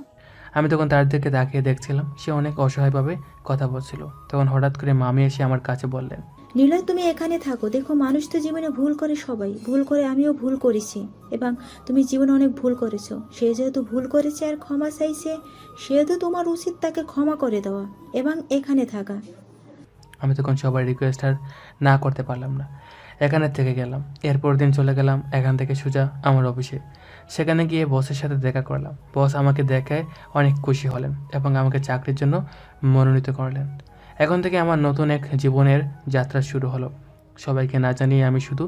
আমি তখন তার দিকে তাকিয়ে দেখছিলাম। সে অনেক অসহায়ভাবে কথা বলছিল। তখন হঠাৎ করে মামি এসে আমার কাছে বললেন, নিলয়, তুমি এখানে থাকো। দেখো, মানুষ তো জীবনে ভুল করে, সবাই ভুল করে, আমিও ভুল করেছি। এবং তুমি জীবনে অনেক ভুল করেছো। সে যেহেতু ভুল করেছে আর ক্ষমা চাইছে, সেহেতু তোমার উচিত তাকে ক্ষমা করে দেওয়া এবং এখানে থাকা। আমি তখন সবার রিকোয়েস্ট আর না করতে পারলাম না। এখানে থেকে গেলাম। এরপর দিন চলে গেলাম এখান থেকে সোজা আমার অফিসে। সেখানে গিয়ে বসের সাথে দেখা করলাম। বস আমাকে দেখায় অনেক খুশি হলেন এবং আমাকে চাকরির জন্য মনোনীত করলেন। এখন থেকে আমার নতুন এক জীবনের যাত্রা শুরু হলো। সবাইকে না জানিয়ে আমি শুধু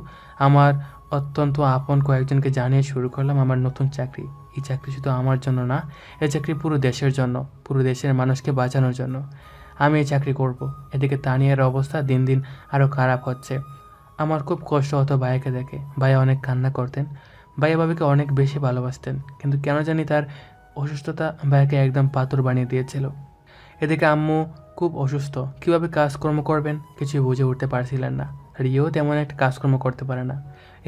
আমার অত্যন্ত আপন কয়েকজনকে জানিয়ে শুরু করলাম আমার নতুন চাকরি। এই চাকরি শুধু আমার জন্য না, এই চাকরি পুরো দেশের জন্য, পুরো দেশের মানুষকে বাঁচানোর জন্য আমি এই চাকরি করব। এদিকে তানিয়ার অবস্থা দিন দিন আরও খারাপ হচ্ছে। আমার খুব কষ্ট হতো ভাইয়াকে দেখে। ভাইয়া অনেক কান্না করতেন। ভাইয়া ভাবিকে অনেক বেশি ভালোবাসতেন, কিন্তু কেন জানি তার অসুস্থতা ভাইয়াকে একদম পাথর বানিয়ে দিয়েছিল। এদিকে আম্মু খুব অসুস্থ। কীভাবে কাজকর্ম করবেন কিছুই বুঝে উঠতে পারছিলেন না। রিও তেমন একটা কাজকর্ম করতে পারে না।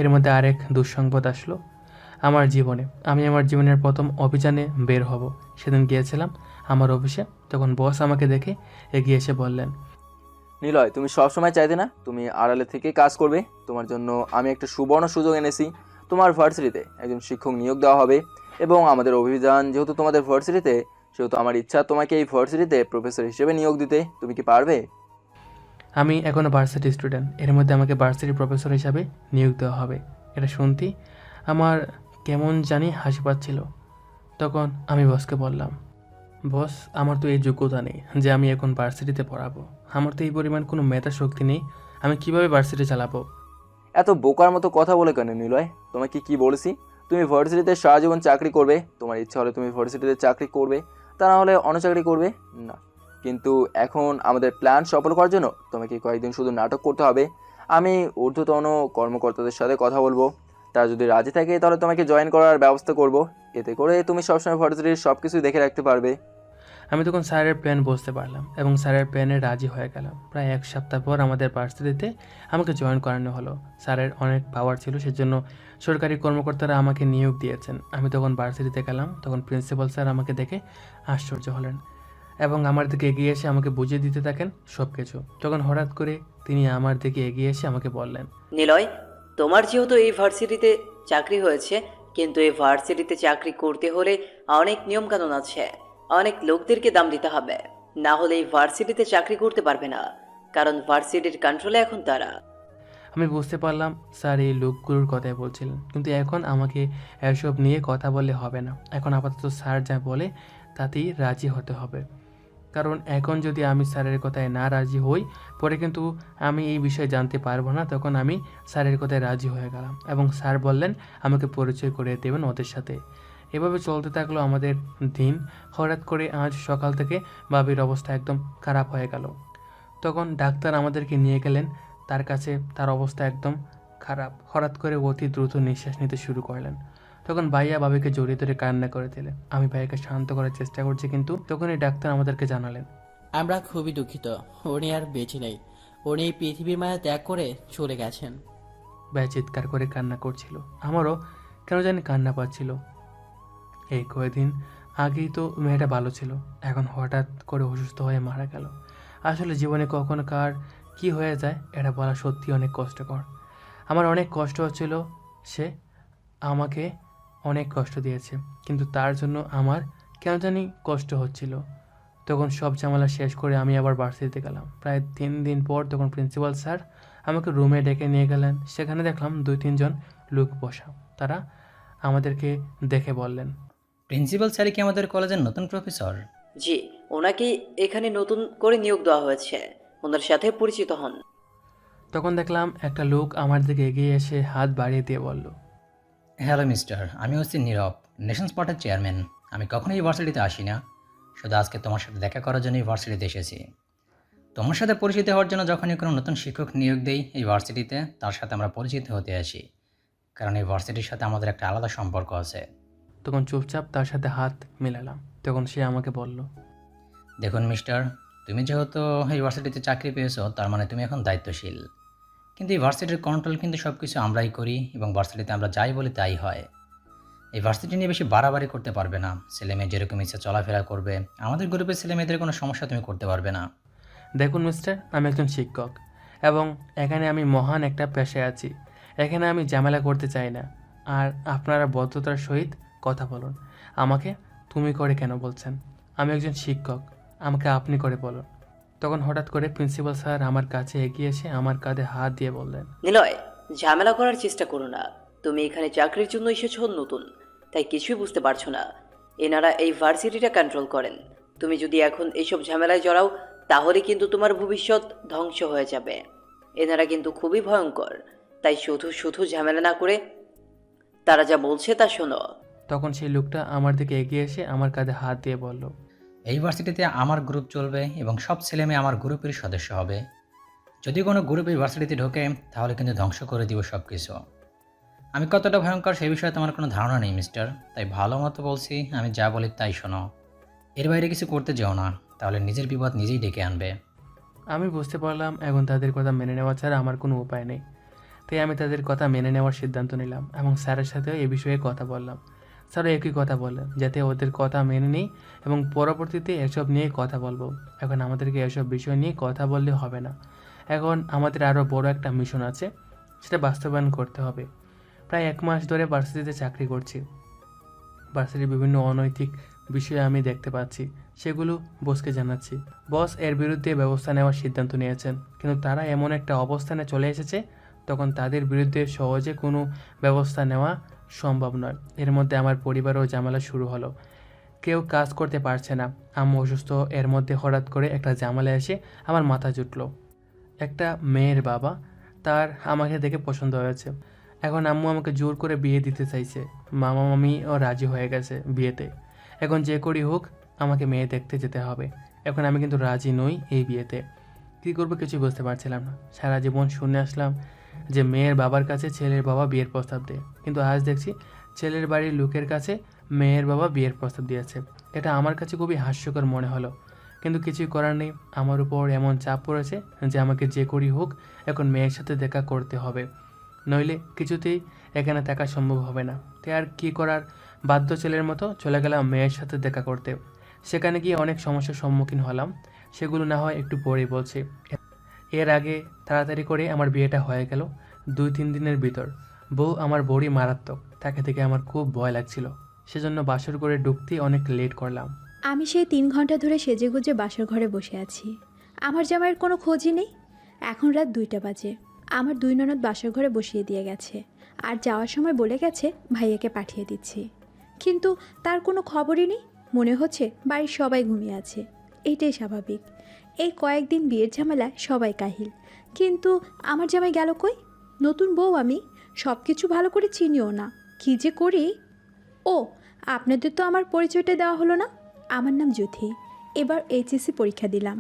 এর মধ্যে আরেক দুঃসংবাদ আসলো আমার জীবনে। আমি আমার জীবনের প্রথম অভিযানে বের হব। সেদিন গিয়েছিলাম আমার অফিসে। তখন বস আমাকে দেখে এগিয়ে এসে বললেন, নিলয়, তুমি সবসময় চাইতে না তুমি আড়ালে থেকে কাজ করবে। তোমার জন্য আমি একটা সুবর্ণ সুযোগ এনেছি। তোমার ভার্সিটিতে একজন শিক্ষক নিয়োগ দেওয়া হবে এবং আমাদের অভিযান যেহেতু তোমাদের ভার্সিটিতে, সেহেতু আমার ইচ্ছা তোমাকে এই ভার্সিটিতে প্রফেসর হিসেবে নিয়োগ দিতে। তুমি কি পারবে? আমি এখনও ভার্সিটি স্টুডেন্ট, এর মধ্যে আমাকে ভার্সিটি প্রফেসর হিসাবে নিয়োগ দেওয়া হবে। এটা শুনতেই আমার কেমন জানি হাসি পাচ্ছিল। তখন আমি বসকে বললাম, বস, আমার তো এই যোগ্যতা নেই যে আমি এখন ভার্সিটিতে পড়াবো। আমার তো এই পরিমাণ কোনো মেধা শক্তি নেই। আমি কিভাবে ভার্সিটি চালাবো? এত বোকার মতো কথা বলে কেন নিলয়? তোমাকে কি বলেছি? তুমি ভার্সিটিতে সারা জীবন চাকরি করবে। তোমার ইচ্ছা হলে তুমি ভার্সিটিতে চাকরি করবে, তা না হলে অন্য চাকরি করবে না। কিন্তু এখন আমাদের প্ল্যান সফল করার জন্য তোমাকে কয়েকদিন শুধু নাটক করতে হবে। আমি ঊর্ধ্বতন কর্মকর্তাদের সাথে কথা বলবো। তারা যদি রাজি থাকে তাহলে তোমাকে জয়েন করার ব্যবস্থা করব। এতে করে তুমি সবসময় ভার্সিটির সব কিছুই দেখে রাখতে পারবে। আমি তখন স্যারের প্ল্যান বুঝতে পারলাম এবং স্যারের প্ল্যানে রাজি হয়ে গেলাম। প্রায় এক সপ্তাহ পর আমাদের ভার্সিটিতে আমাকে জয়েন করানো হলো। স্যারের অনেক পাওয়ার ছিল, সেজন্য সরকারি কর্মকর্তারা আমাকে নিয়োগ দিয়েছেন। আমি তখন ভার্সিটিতে গেলাম। তখন প্রিন্সিপাল স্যার আমাকে দেখে আশ্চর্য হলেন এবং আমার দিকে এগিয়ে এসে আমাকে বুঝিয়ে দিতে থাকেন সব কিছু। তখন হঠাৎ করে তিনি আমার দিকে এগিয়ে এসে আমাকে বললেন, নিলয়, তোমার যেহেতু এই ভার্সিটিতে চাকরি হয়েছে, কিন্তু এই ভার্সিটিতে চাকরি করতে হলে অনেক নিয়মকানুন আছে, অনেক লোকদেরকে দাম দিতে হবে, না হলে এই ভার্সিটিতে চাকরি করতে পারবে না, কারণ ভার্সিটির কন্ট্রোলে এখন তারা। আমি বুঝতে পারলাম স্যার এই লোকগুলোর কথাই বলছিলেন, কিন্তু এখন আমাকে এসব নিয়ে কথা বললে হবে না। এখন আপাতত স্যার যা বলে তাতেই রাজি হতে হবে, কারণ এখন যদি আমি স্যারের কথায় না রাজি হই, পরে কিন্তু আমি এই বিষয়ে জানতে পারবো না। তখন আমি স্যারের কথায় রাজি হয়ে গেলাম এবং স্যার বললেন আমাকে পরিচয় করিয়ে দেবেন ওদের সাথে। এভাবে চলতে থাকলো আমাদের দিন। হঠাৎ করে আজ সকাল থেকে বাবির অবস্থা একদম খারাপ হয়ে গেল। তখন ডাক্তার আমাদেরকে নিয়ে গেলেন তার কাছে। তার অবস্থা একদম খারাপ। হঠাৎ করে অতি দ্রুত নিঃশ্বাস নিতে শুরু করলেন। তখন ভাইয়া বাবিকে জড়িয়ে ধরে কান্না করে দিলে। আমি ভাইয়াকে শান্ত করার চেষ্টা করছি, কিন্তু তখনই ডাক্তার আমাদেরকে জানালেন, আমরা খুবই দুঃখিত, উনি আর বেঁচে নেই। উনি এই পৃথিবীর মায়া ত্যাগ করে চলে গেছেন। ভাইয়া চিৎকার করে কান্না করছিল। আমারও কেন জানি কান্না পাচ্ছিল। এই কয়েকদিন আগেই তো মেয়েটা ভালো ছিল, এখন হঠাৎ করে অসুস্থ হয়ে মারা গেল। আসলে জীবনে কখন কার কি হয়ে যায় এটা বলা সত্যি অনেক কষ্টকর। আমার অনেক কষ্ট হচ্ছিল, সে আমাকে অনেক কষ্ট দিয়েছে, কিন্তু তার জন্য আমার কেন জানি কষ্ট হচ্ছিল। তখন সব ঝামেলা শেষ করে আমি আবার ভার্সিটিতে গেলাম। প্রায় 3 দিন পর তখন প্রিন্সিপাল স্যার আমাকে রুমে ডেকে নিয়ে গেলেন। সেখানে দেখলাম 2-3 জন লোক বসা। তারা আমাদেরকে দেখে বললেন, প্রিন্সিপাল স্যার কি আমাদের কলেজের নতুন প্রফেসর? জি, ওনাকে এখানে নতুন করে নিয়োগ দেওয়া হয়েছে, ওনার সাথে পরিচিত হন। তখন দেখলাম একটা লোক আমার দিকে এগিয়ে এসে হাত বাড়িয়ে দিয়ে বলল, হ্যালো মিস্টার, আমি হচ্ছি নীরব, নেশন স্পটের চেয়ারম্যান। আমি কখনো ইউনিভার্সিটিতে আসি না, শুধু আজকে তোমার সাথে দেখা করার জন্য ইউনিভার্সিটিতে এসেছি। তোমার সাথে পরিচিত হওয়ার জন্য যখনই কোনো নতুন শিক্ষক নিয়োগ দেই ইউনিভার্সিটিতে, তার সাথে আমরা পরিচিত হতে আসি, কারণ ইউনিভার্সিটির সাথে আমাদের একটা আলাদা সম্পর্ক আছে। তখন চুপচাপ তার সাথে হাত মেলালাম। তখন সে আমাকে বলল, দেখুন মিস্টার, তুমি যেহেতু ইউনিভার্সিটিতে চাকরি পেয়েছো, তার মানে তুমি এখন দায়িত্বশীল। কিন্তু এই ভার্সিটির কন্ট্রোল কিন্তু সব কিছু আমরাই করি এবং ভার্সিটিতে আমরা যাই বলি তাই হয়। এই ভার্সিটি নিয়ে বেশি বাড়াবাড়ি করতে পারবে না। ছেলেমেয়ে যেরকম ইচ্ছা চলাফেরা করবে, আমাদের গ্রুপের ছেলেমেয়েদের কোনো সমস্যা তুমি করতে পারবে না। দেখুন মিস্টার, আমি একজন শিক্ষক এবং এখানে আমি মহান একটা পেশায় আছি। এখানে আমি ঝামেলা করতে চাই না। আর আপনারা ভদ্রতার সহিত কথা বলুন। আমাকে তুমি করে কেন বলছেন? আমি একজন শিক্ষক, আমাকে আপনি করে বলুন। তখন হঠাৎ করে প্রিন্সিপাল স্যার আমার কাছে এগিয়ে এসে আমার কাঁধে হাত দিয়ে বললেন, নিলয়, ঝামেলা করার চেষ্টা করো না। তুমি এখানে চাকরির জন্য এসেছো নতুন, তাই কিছুই বুঝতে পারছো না। এনারা এই ভার্সিটিটা কন্ট্রোল করেন। তুমি যদি এখন এইসব ঝামেলায় জড়াও, তাহলে কিন্তু তোমার ভবিষ্যৎ ধ্বংস হয়ে যাবে। এনারা কিন্তু খুবই ভয়ঙ্কর, তাই শুধু শুধু ঝামেলা না করে তারা যা বলছে তা শোনো। তখন সেই লোকটা আমার দিকে এগিয়ে এসে আমার কাঁধে হাত দিয়ে বলল, এই ভার্সিটিতে আমার গ্রুপ চলবে এবং সব ছেলেমেয়ে আমার গ্রুপের সদস্য হবে। যদি কোনো গ্রুপ এই ভার্সিটিতে ঢোকে, তাহলে কিন্তু ধ্বংস করে দিব সব কিছু। আমি কতটা ভয়ঙ্কর সেই বিষয়ে তোমার কোনো ধারণা নেই মিস্টার, তাই ভালো মতো বলছি, আমি যা বলি তাই শোনো। এর বাইরে কিছু করতে যেও না, তাহলে নিজের বিপদ নিজেই ডেকে আনবে। আমি বুঝতে পারলাম এখন তাদের কথা মেনে নেওয়া ছাড়া আমার কোনো উপায় নেই। তাই আমি তাদের কথা মেনে নেওয়ার সিদ্ধান্ত নিলাম এবং স্যারের সাথেও এ বিষয়ে কথা বললাম। স্যারও একই কথা বললেন, যাতে ওদের কথা মেনে নিই এবং পরবর্তীতে এসব নিয়ে কথা বলবো। এখন আমাদেরকে এসব বিষয় নিয়ে কথা বললে হবে না। এখন আমাদের আরও বড় একটা মিশন আছে, সেটা বাস্তবায়ন করতে হবে। প্রায় 1 মাস ধরে ভার্সিটিতে চাকরি করছি। ভার্সিটির বিভিন্ন অনৈতিক বিষয় আমি দেখতে পাচ্ছি, সেগুলো বসকে জানাচ্ছি। বস এর বিরুদ্ধে ব্যবস্থা নেওয়ার সিদ্ধান্ত নিয়েছেন, কিন্তু তারা এমন একটা অবস্থানে চলে এসেছে তখন তাদের বিরুদ্ধে সহজে কোনো ব্যবস্থা নেওয়া সম্ভব নয়। এর মধ্যে আমার পরিবারও ঝামেলা শুরু হলো। কেউ কাজ করতে পারছে না, আম্মু অসুস্থ। এর মধ্যে হঠাৎ করে একটা ঝামেলা এসে আমার মাথা জুটলো। একটা মেয়ের বাবা, তার আমাকে দেখে পছন্দ হয়েছে। এখন আম্মু আমাকে জোর করে বিয়ে দিতে চাইছে। মামা মামিও রাজি হয়ে গেছে বিয়েতে। এখন যে করেই হোক আমাকে মেয়ে দেখতে যেতে হবে। এখন আমি কিন্তু রাজি নই এই বিয়েতে। কী করবো কিছু বুঝতে পারছিলাম না। সারা জীবন শুনে আসলাম যে মেয়ের বাবার কাছে ছেলের বাবা বিয়ের প্রস্তাব দেয়, কিন্তু আজ দেখছি ছেলের বাড়ির লোকের কাছে মেয়ের বাবা বিয়ের প্রস্তাব দিয়েছে। এটা আমার কাছে খুবই হাস্যকর মনে হলো, কিন্তু কিছুই করার নেই। আমার উপর এমন চাপ পড়েছে যে আমাকে যে করেই হোক এখন মেয়ের সাথে দেখা করতে হবে, নইলে কিছুতেই এখানে থাকা সম্ভব হবে না। তাই আর কী করার, বাধ্য ছেলের মতো চলে গেলাম মেয়ের সাথে দেখা করতে। সেখানে গিয়ে অনেক সমস্যার সম্মুখীন হলাম, সেগুলো না হয় একটু পরেই বলছি। এর আগে তাড়াতাড়ি করে আমার বিয়েটা হয়ে গেল 2-3 দিনের ভিতর। বউ আমার বড়ি মারাত্মক, তাকে থেকে আমার খুব ভয় লাগছিল। সেজন্য বাসর করে ঢুকতেই অনেক লেট করলাম। আমি সেই 3 ঘন্টা ধরে সেজেগুজে বাসর ঘরে বসে আছি। আমার জামাইয়ের কোনো খোঁজই নেই। এখন রাত 2টা বাজে। আমার 2 ননদ বাসর ঘরে বসিয়ে দিয়ে গেছে, আর যাওয়ার সময় বলে গেছে ভাইয়াকে পাঠিয়ে দিচ্ছি, কিন্তু তার কোনো খবরই নেই। মনে হচ্ছে বাড়ির সবাই ঘুমিয়ে আছে। এটাই স্বাভাবিক। এই কয়েকদিন বিয়ের ঝামেলায় সবাই কাহিল, কিন্তু আমার জামাই গেল কই? নতুন বউ আমি, সব কিছু ভালো করে চিনিও না, কী যে করি। ও, আপনাদের তো আমার পরিচয়টা দেওয়া হলো না। আমার নাম জ্যোতি। এবার এইচএসসি পরীক্ষা দিলাম।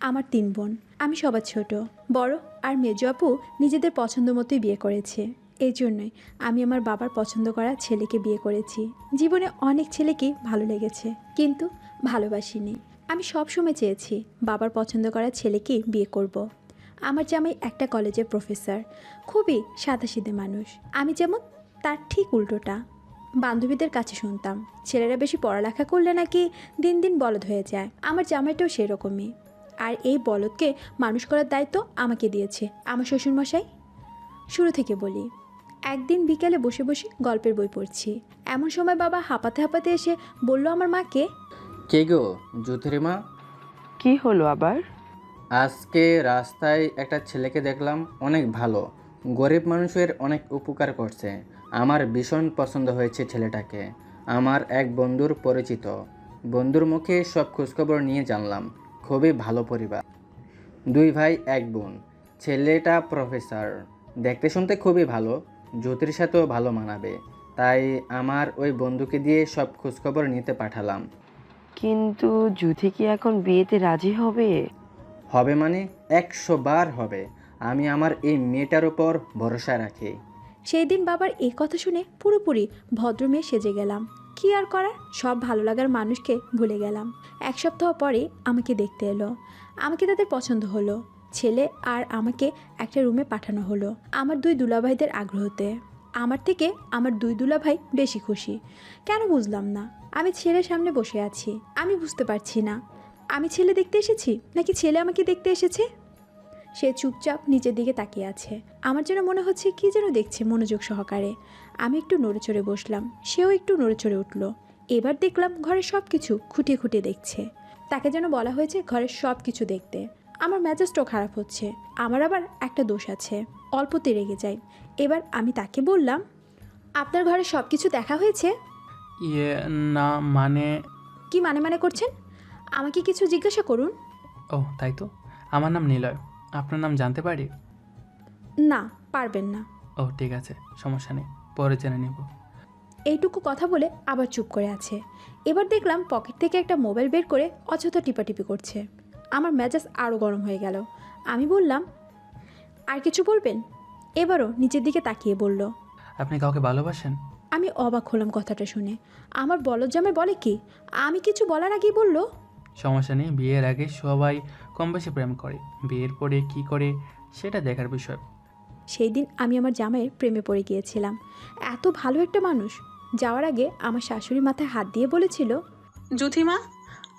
আমার 3 বোন, আমি সবার ছোট। বড় আর মেজো আপু নিজেদের পছন্দ মতোই বিয়ে করেছে। এই জন্যই আমি আমার বাবার পছন্দ করা ছেলেকে বিয়ে করেছি। জীবনে অনেক ছেলেকেই ভালো লেগেছে, কিন্তু ভালোবাসিনি। আমি সব সময় চেয়েছি বাবার পছন্দ করা ছেলেকেই বিয়ে করব। আমার জামাই একটা কলেজের প্রফেসর, খুবই সাদাসিধে মানুষ। আমি যেমন, তার ঠিক উল্টোটা। বান্ধবীদের কাছে শুনতাম ছেলেরা বেশি পড়ালেখা করলে নাকি দিন দিন বলদ হয়ে যায়। আমার জামাইটাও সেরকমই। আর এই বলদকে মানুষ করার দায়িত্ব আমাকে দিয়েছে আমার শ্বশুরমশাই। শুরু থেকে বলি, একদিন বিকেলে বসে বসে গল্পের বই পড়ছি, এমন সময় বাবা হাঁপাতে হাঁপাতে এসে বলল আমার মাকে, কে গো, জ্যোতির মা? কি হলো আবার? আজকে রাস্তায় একটা ছেলেকে দেখলাম, অনেক ভালো, গরিব মানুষের অনেক উপকার করছে। আমার ভীষণ পছন্দ হয়েছে ছেলেটাকে। আমার এক বন্ধুর পরিচিত, বন্ধুর মুখে সব খোঁজখবর নিয়ে জানলাম খুবই ভালো পরিবার, 2 ভাই 1 বোন। ছেলেটা প্রফেসর, দেখতে শুনতে খুবই ভালো, জ্যোতির সাথেও ভালো মানাবে। তাই আমার ওই বন্ধুকে দিয়ে সব খোঁজখবর নিতে পাঠালাম। কিন্তু যুথি কি এখন বিয়েতে রাজি হবে? হবে মানে 100 বার হবে। আমি আমার এই মেয়েটার উপর ভরসা রাখি। সেই দিন বাবার এই কথা শুনে পুরোপুরি ভদ্রমেয়ে সেজে গেলাম। কি আর করার, সব ভালো লাগার মানুষকে ভুলে গেলাম। 1 সপ্তাহ পরে আমাকে দেখতে এলো। আমাকে তাদের পছন্দ হলো। ছেলে আর আমাকে একটা রুমে পাঠানো হলো আমার 2 দুলাভাইদের আগ্রহতে। আমার থেকে আমার 2 দুলাভাই বেশি খুশি। কেন বুঝলাম না। আমি ছেলের সামনে বসে আছি, আমি বুঝতে পারছি না আমি ছেলে দেখতে এসেছি নাকি ছেলে আমাকে দেখতে এসেছে। সে চুপচাপ নিচের দিকে তাকিয়ে আছে। আমার যেন মনে হচ্ছে কি যেন দেখছে মনোযোগ সহকারে। আমি একটু নড়েচড়ে বসলাম, সেও একটু নড়েচড়ে উঠল। এবার দেখলাম ঘরের সব কিছু খুঁটিয়ে খুঁটিয়ে দেখছে। তাকে যেন বলা হয়েছে ঘরের সব কিছু দেখতে। আমার মেজাজটাও খারাপ হচ্ছে। আমার আবার একটা দোষ আছে, অল্পতে রেগে যাই। এবার আমি তাকে বললাম, আপনার ঘরে সব কিছু দেখা হয়েছে? ইয়ে না, মানে কি মানে মানে করছেন? আমাকে কিছু জিজ্ঞাসা করুন। ও তাই তো, আমার নাম নিলয়, আপনার নাম জানতে পারি? না, পারবেন না। ও ঠিক আছে, সমস্যা নেই, পরে জেনে নিব। এইটুকু কথা বলে আবার চুপ করে আছে। এবার দেখলাম পকেট থেকে একটা মোবাইল বের করে অযথা টিপাটিপি করছে। আমার মেজাজ আরও গরম হয়ে গেল। আমি বললাম, আর কিছু বলবেন? এবারও নিচের দিকে তাকিয়ে বলল, আপনি কাউকে ভালোবাসেন? আমি অবাক হলাম কথাটা শুনে। আমার বলদ জামাই বলে কি? আমি কিছু বলার আগেই বলল, সমস্যা নেই, বিয়ের আগে সবাই কম বেশি প্রেম করে, বিয়ের পরে কি করে সেটা দেখার বিষয়। সেই দিন আমি আমার জামাইয়ের প্রেমে পড়ে গিয়েছিলাম। এত ভালো একটা মানুষ। যাওয়ার আগে আমার শাশুড়ি মাথায় হাত দিয়ে বলেছিল, জ্যোতিমা,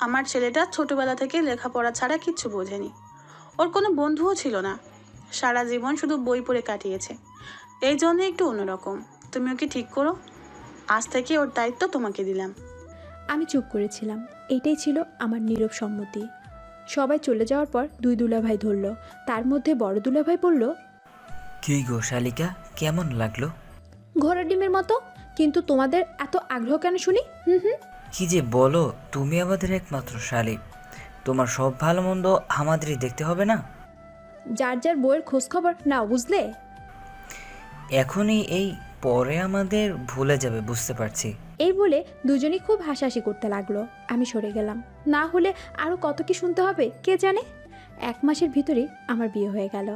আমার ছেলেটা ছোটবেলা থেকে লেখাপড়া ছাড়া কিচ্ছু বোঝেনি। ওর কোনো বন্ধুও ছিল না, সারা জীবন শুধু বই পড়ে কাটিয়েছে। এই জন্য একটু অন্যরকম। তুমি ওকে ঠিক করো, আজ থেকে ওর দায়িত্ব তোমাকে দিলাম। আমি চুপ করেছিলাম। এটাই ছিল আমার নীরব সম্মতি। সবাই চলে যাওয়ার পর 2 দুলাভাই ধরল। তার মধ্যে বড় দুলাভাই বলল, কি গো শালিকা, কেমন লাগলো? ঘোড়ার ডিমের মতো। কিন্তু তোমাদের এত আগ্রহ কেন শুনি? কি যে বলো, তুমি আমাদের একমাত্র শালি, তোমার সব ভালো মন্দ আমাদেরই দেখতে হবে না? যার যার বইয়ের খোঁজ খবর নাও, বুঝলে? এখনই এই পরে আমাদের ভুলে যাবে, বুঝতে পারছি। এই বলে দুজনেই খুব হাসাহাসি করতে লাগলো। আমি সরে গেলাম। না হলে আরও কত কি শুনতে হবে কে জানে। 1 মাসের ভিতরেই আমার বিয়ে হয়ে গেল।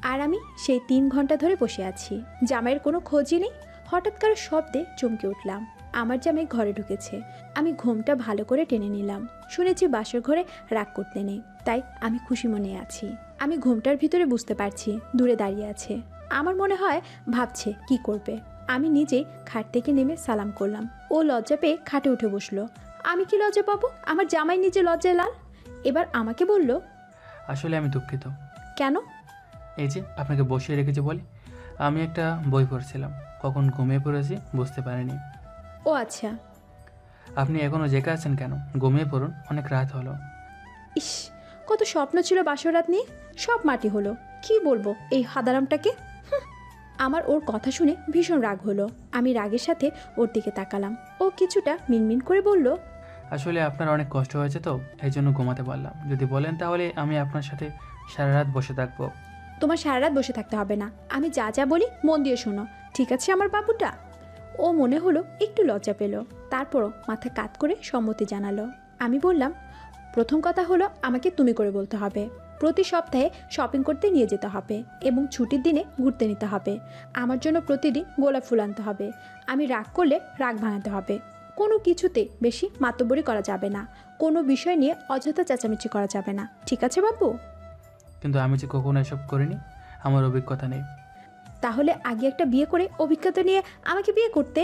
আর আমি সেই 3 ঘন্টা ধরে বসে আছি। জামাইয়ের কোনো খোঁজই নেই। হঠাৎ করে শব্দে চমকে উঠলাম। আমার জামাই ঘরে ঢুকেছে। আমি ঘুমটা ভালো করে টেনে নিলাম। শুনেছি বাসর ঘরে রাগ করতে নেই, তাই আমি খুশি মনে আছি। আমি ঘুমটার ভিতরে বুঝতে পারছি দূরে দাঁড়িয়ে আছে। আমার মনে হয় ভাবছে কি করবে। আমি নিজেই খাট থেকে নেমে সালাম করলাম। ও লজ্জা পেয়ে খাটে উঠে বসলো। আমি কি লজ্জা পাবো? আমার জামাই নিজে লজ্জায় লাল। এবার আমাকে বলল, আসলে আমি দুঃখিত। কেন? এই যে আপনাকে বসিয়ে রেখেছি বলি, আমি একটা বই পড়ছিলাম, কখন ঘুমিয়ে পড়েছি বুঝতে পারিনি। ও আচ্ছা। আপনি এখনও জেগে আছেন কেন? ঘুমিয়ে পড়ুন, অনেক রাত হলো। ইস, কত স্বপ্ন ছিল বাসরাত নিয়ে, সব মাটি হলো। কি বলবো এই হাদারামটাকে। আমার ওর কথা শুনে ভীষণ রাগ হলো। আমি রাগের সাথে ওর দিকে তাকালাম। ও কিছুটা মিনমিন করে বলল, আসলে আপনার অনেক কষ্ট হয়েছে তো এই জন্য ঘুমাতে পারলাম। যদি বলেন তাহলে আমি আপনার সাথে সারা রাত বসে থাকবো। তোমার সারা রাত বসে থাকতে হবে না, আমি যা যা বলি মন দিয়ে শোনো, ঠিক আছে আমার বাবুটা? ও মনে হলো একটু লজ্জা পেল, তারপরও মাথা কাত করে সম্মতি জানালো। আমি বললাম, প্রথম কথা হলো আমাকে তুমি করে বলতে হবে। প্রতি সপ্তাহে শপিং করতে নিয়ে যেতে হবে এবং ছুটির দিনে ঘুরতে নিতে হবে। আমার জন্য প্রতিদিন গোলাপ ফুল আনতে হবে। আমি রাগ করলে রাগ ভাঙাতে হবে। কোনো কিছুতে বেশি মাতব্বরি করা যাবে না। কোনো বিষয় নিয়ে অযথা চেঁচামেচি করা যাবে না, ঠিক আছে বাবু? কিন্তু আমি যে কখনো এসব করিনি, আমার অভিজ্ঞতা নেই। তাহলে আগে একটা বিয়ে করে অভিজ্ঞতা নিয়ে আমাকে বিয়ে করতে।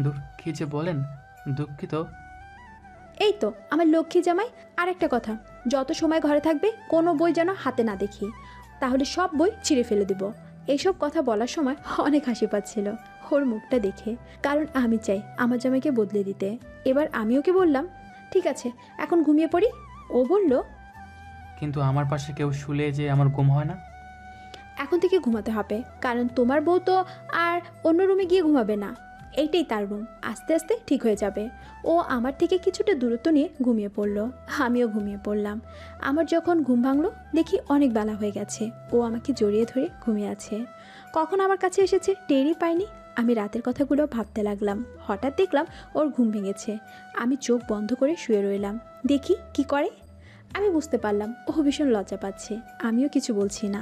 দূর, কী যে বলেন, দুঃখিত। এই তো আমার লক্ষ্মী জামাই। আর একটা কথা, যত সময় ঘরে থাকবে কোনো বই যেন হাতে না দেখি, তাহলে সব বই ছিঁড়ে ফেলে দেব। এইসব কথা বলার সময় অনেক হাসি পাচ্ছিল ওর মুখটা দেখে, কারণ আমি চাই আমার জামাইকে বদলে দিতে। এবার আমি ওকে বললাম, ঠিক আছে এখন ঘুমিয়ে পড়ি। ও বলল, কিন্তু আমার পাশে কেউ শুলে যে আমার ঘুম হয় না। এখন থেকে ঘুমাতে হবে, কারণ তোমার বউ তো আর অন্য রুমে গিয়ে ঘুমাবে না, এইটাই তার রুম। আস্তে আস্তে ঠিক হয়ে যাবে। ও আমার থেকে কিছুটা দূরত্ব নিয়ে ঘুমিয়ে পড়লো, আমিও ঘুমিয়ে পড়লাম। আমার যখন ঘুম ভাঙলো দেখি অনেক বেলা হয়ে গেছে। ও আমাকে জড়িয়ে ধরে ঘুমিয়ে আছে। কখন আমার কাছে এসেছে টেরই পাইনি। আমি রাতের কথাগুলো ভাবতে লাগলাম। হঠাৎ দেখলাম ওর ঘুম ভেঙেছে। আমি চোখ বন্ধ করে শুয়ে রইলাম, দেখি কি করে। আমি বুঝতে পারলাম ও ভীষণ লজ্জা পাচ্ছে। আমিও কিছু বলছি না।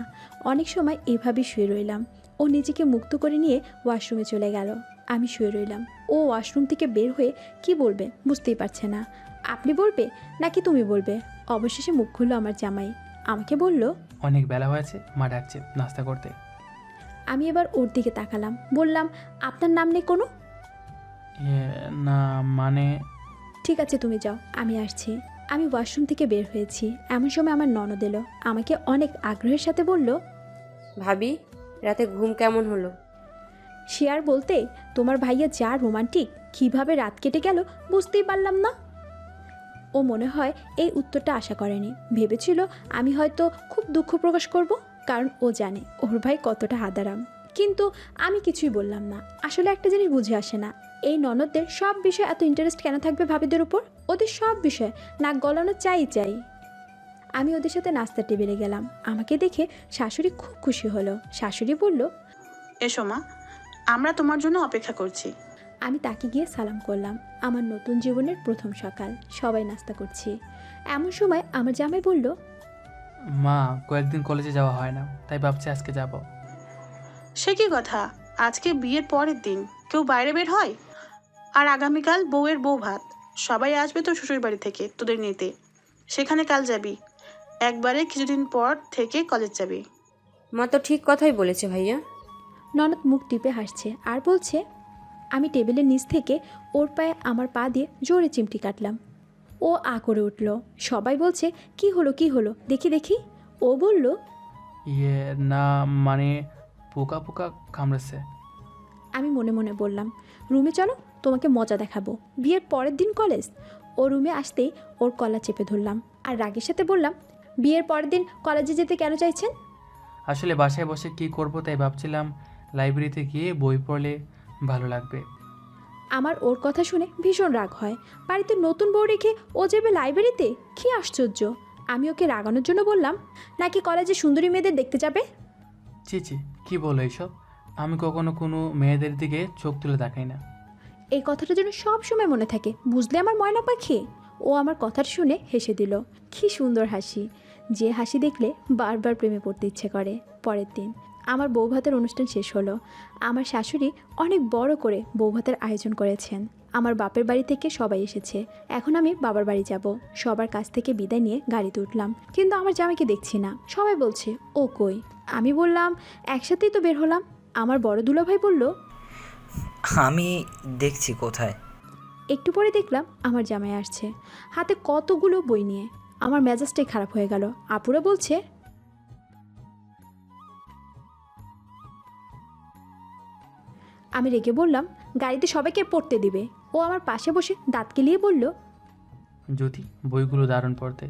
অনেক সময় এভাবেই শুয়ে রইলাম। ও নিজেকে মুক্ত করে নিয়ে ওয়াশরুমে চলে গেল। আমি শুয়ে রইলাম। ও ওয়াশরুম থেকে বের হয়ে কি বলবে বুঝতেই পারছে না। আপনি বলবে নাকি তুমি বলবে? অবশেষে মুখ খুললো আমার জামাই। আমাকে বলল, অনেক বেলা হয়েছে, মা ডাকছে নাস্তা করতে। আমি এবার ওর দিকে তাকালাম, বললাম, আপনার নাম নেই কোনো? না মানে। ঠিক আছে তুমি যাও, আমি আসছি। আমি ওয়াশরুম থেকে বের হয়েছি। এমন সময় আমার ননদ এলো, আমাকে অনেক আগ্রহের সাথে বলল, ভাবি, রাতে ঘুম কেমন হলো? সে আর বলতে, তোমার ভাইয়া যা রোমান্টিক, কিভাবে রাত কেটে গেল বুঝতেই পারলাম না। ও মনে হয় এই উত্তরটা আশা করেনি। ভেবেছিল আমি হয়তো খুব দুঃখ প্রকাশ করব, কারণ ও জানে ওর ভাই কতটা হাদারাম। কিন্তু আমি কিছুই বললাম না। আসলে একটা জিনিস বুঝে আসে না, এই ননদদের সব বিষয়ে এত ইন্টারেস্ট কেন থাকবে ভাবিদের উপর? ওদের সব বিষয় নাক গলানো চাই। আমি ওদের সাথে নাস্তার টেবিলে গেলাম। আমাকে দেখে শাশুড়ি খুব খুশি হলো। শাশুড়ি বলল, এসো মা, আমরা তোমার জন্য অপেক্ষা করছি। আমি তাকে গিয়ে সালাম করলাম। আমার নতুন জীবনের প্রথম সকাল, সবাই নাস্তা করছি। এমন সময় আমার জামাই বলল, মা, কয়েকদিন কলেজে যাওয়া হয় না, তাই ভাবছি আজকে যাব। সে কি কথা, আজকে বিয়ের পরের দিন কেউ বাইরে বের হয়? আর আগামীকাল বউয়ের বউ ভাত, সবাই আসবে তো শ্বশুর বাড়ি থেকে তোদের নিতে। সেখানে কাল যাবি, একবারে কিছুদিন পর থেকে কলেজ যাবি। মা তো ঠিক কথাই বলেছে ভাইয়া। ননদ মুখ টিপে হাসছে আর বলছে, আমি টেবিলের নিচ থেকে ওর পায়ে আমার পা দিয়ে জোরে চিমটি কাটলাম। ও আ করে উঠল। সবাই বলছে, কি হলো দেখি। ও বলল, না মানে পোকা কামড়েছে। আমি মনে মনে বললাম, রুমে চলো, তোমাকে মজা দেখাবো। বিয়ের পরের দিন কলেজ। ও রুমে আসতেই ওর কলা চেপে ধরলাম আর রাগের সাথে বললাম, বিয়ের পরের দিন কলেজে যেতে কেন চাইছেন? আসলে বাসায় বসে কি করব তাই ভাবছিলাম লাইব্রেরিতে গিয়ে বই পড়লে ভালো লাগবে। আমার ওর কথা শুনে ভীষণ রাগ হয়। বাড়িতে নতুন বউ রেখে ও যাবে লাইব্রেরিতে? কি আশ্চর্য! আমি ওকে রাগানোর জন্য বললাম, নাকি কলেজে সুন্দরী মেয়েদের দেখতে যাবে? ছি কি বলো এইসব? আমি কখনো কোনো মেয়েদের দিকে চোখ তুলে তাকাই না। এই কথাটা যেন সব সময় মনে থাকে, বুঝলে আমার ময়না পাখি? ও আমার কথা শুনে হেসে দিল। কি সুন্দর হাসি, যে হাসি দেখলে বারবার প্রেমে পড়তে ইচ্ছে করে। পরের দিন আমার বৌভাতের অনুষ্ঠান শেষ হলো। আমার শাশুড়ি অনেক বড় করে বৌভাতের আয়োজন করেছেন। আমার বাপের বাড়ি থেকে সবাই এসেছে। এখন আমি বাবার বাড়ি যাব। সবার কাছ থেকে বিদায় নিয়ে গাড়িতে উঠলাম, কিন্তু আমার জামাইকে দেখছি না। সবাই বলছে ও কই। আমি বললাম, একসাথেই তো বের হলাম। আমার বড় দুলাভাই বলল, আমি দেখছি কোথায়। একটু পরে দেখলাম আমার জামাই আসছে, হাতে কতগুলো বই নিয়ে। আমার মেজাজটাই খারাপ হয়ে গেল। আপুরা বলছে, আমি রেগে বললাম, গাড়িতে সবাইকে পড়তে দিবে? ও আমার পাশে বসে দাঁত কেলিয়ে বলল, যদি বইগুলো দারুণ পড়তে,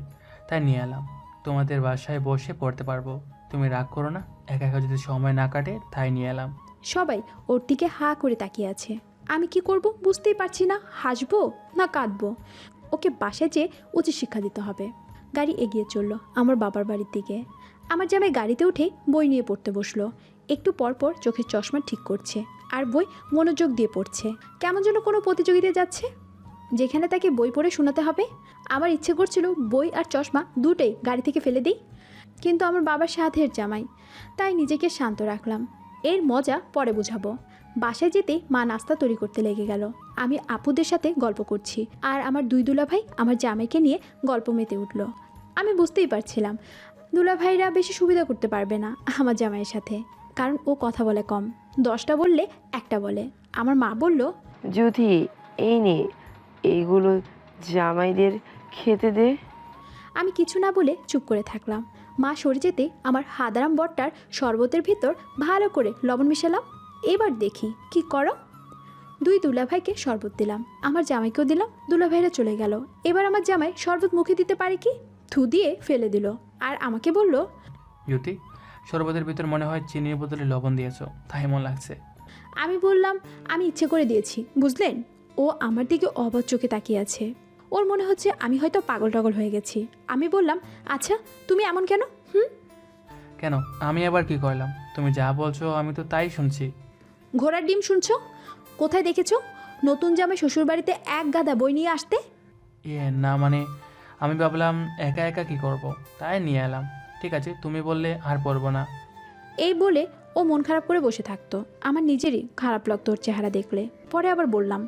তাই নিয়ে এলাম। তোমাদের বাসায় বসে পড়তে পারবো। তুমি রাগ করো না, একা যদি সময় না কাটে তাই নিয়ে এলাম। সবাই ওর দিকে হা করে তাকিয়ে আছে। আমি কি করব বুঝতেই পারছি না, হাসবো না কাঁদবো। ওকে বাসায় যেয়ে উচিত শিক্ষা দিতে হবে। গাড়ি এগিয়ে চলল আমার বাবার বাড়ির দিকে। আমার জামাই গাড়িতে উঠে বই নিয়ে পড়তে বসলো। একটু পর পর চোখের চশমা ঠিক করছে আর বই মনোযোগ দিয়ে পড়ছে। কেমন যেন কোনো প্রতিযোগিতায় যাচ্ছে, যেখানে তাকে বই পড়ে শোনাতে হবে। আমার ইচ্ছে করছিল বই আর চশমা দুটোই গাড়ি থেকে ফেলে দিই, কিন্তু আমার বাবার সাথের জামাই, তাই নিজেকে শান্ত রাখলাম। এর মজা পরে বুঝাবো। বাসায় যেতে মা নাস্তা তৈরি করতে লেগে গেল। আমি আপুদের সাথে গল্প করছি আর আমার দুই দুলাভাই আমার জামাইকে নিয়ে গল্প মেতে উঠল। আমি বুঝতেই পারছিলাম দুলাভাইরা বেশি সুবিধা করতে পারবে না আমার জামাইয়ের সাথে, কারণ ও কথা বলে কম, 10টা বললে একটা বলে। আমার মা বলল, যুথি এই নে, এইগুলো জামাইদের খেতে দে। আমি কিছু না বলে চুপ করে থাকলাম। মা সরে যেতে আমার হাদারাম বটটার শরবতের ভিতর ভালো করে লবণ মিশালাম। এবার দেখি কি করো। দুই দুলাভাইকে শরবত দিলাম, আমার জামাইকেও দিলাম। দুলাভাইরা চলে গেল। এবার আমার জামাই শরবত মুখে দিতে পারে কি, থু দিয়ে ফেলে দিল আর আমাকে বলল, জ্যোতি, শরবতের ভিতর মনে হয় চিনির বোতলে লবণ দিয়েছো, তাই এমন লাগছে। আমি বললাম, আমি ইচ্ছে করে দিয়েছি বুঝলেন। ও আমার দিকে অবাক চোখে তাকিয়ে আছে। ওর মনে হচ্ছে আমি হয়তো পাগল টাগল হয়ে গেছি। আমি বললাম, আচ্ছা তুমি এমন কেন? কেন, আমি আবার কি করলাম? তুমি যা বলছো আমি তো তাই শুনছি। ঘোড়ার ডিম শুনছো? কোথায় দেখেছো নতুন জামাই শ্বশুরবাড়িতে এক গাদা বই নিয়ে আসতে? না মানে আমি ভাবলাম একা একা কি করব, তাই নিয়ে এলাম। ঠিক আছে, তুমি বললে আর পড়বো না। এই বলে ও মন খারাপ করে বসে থাকতো। আমার নিজেরই খারাপ লাগতো ওর চেহারা দেখলে। পরে আবার বললাম,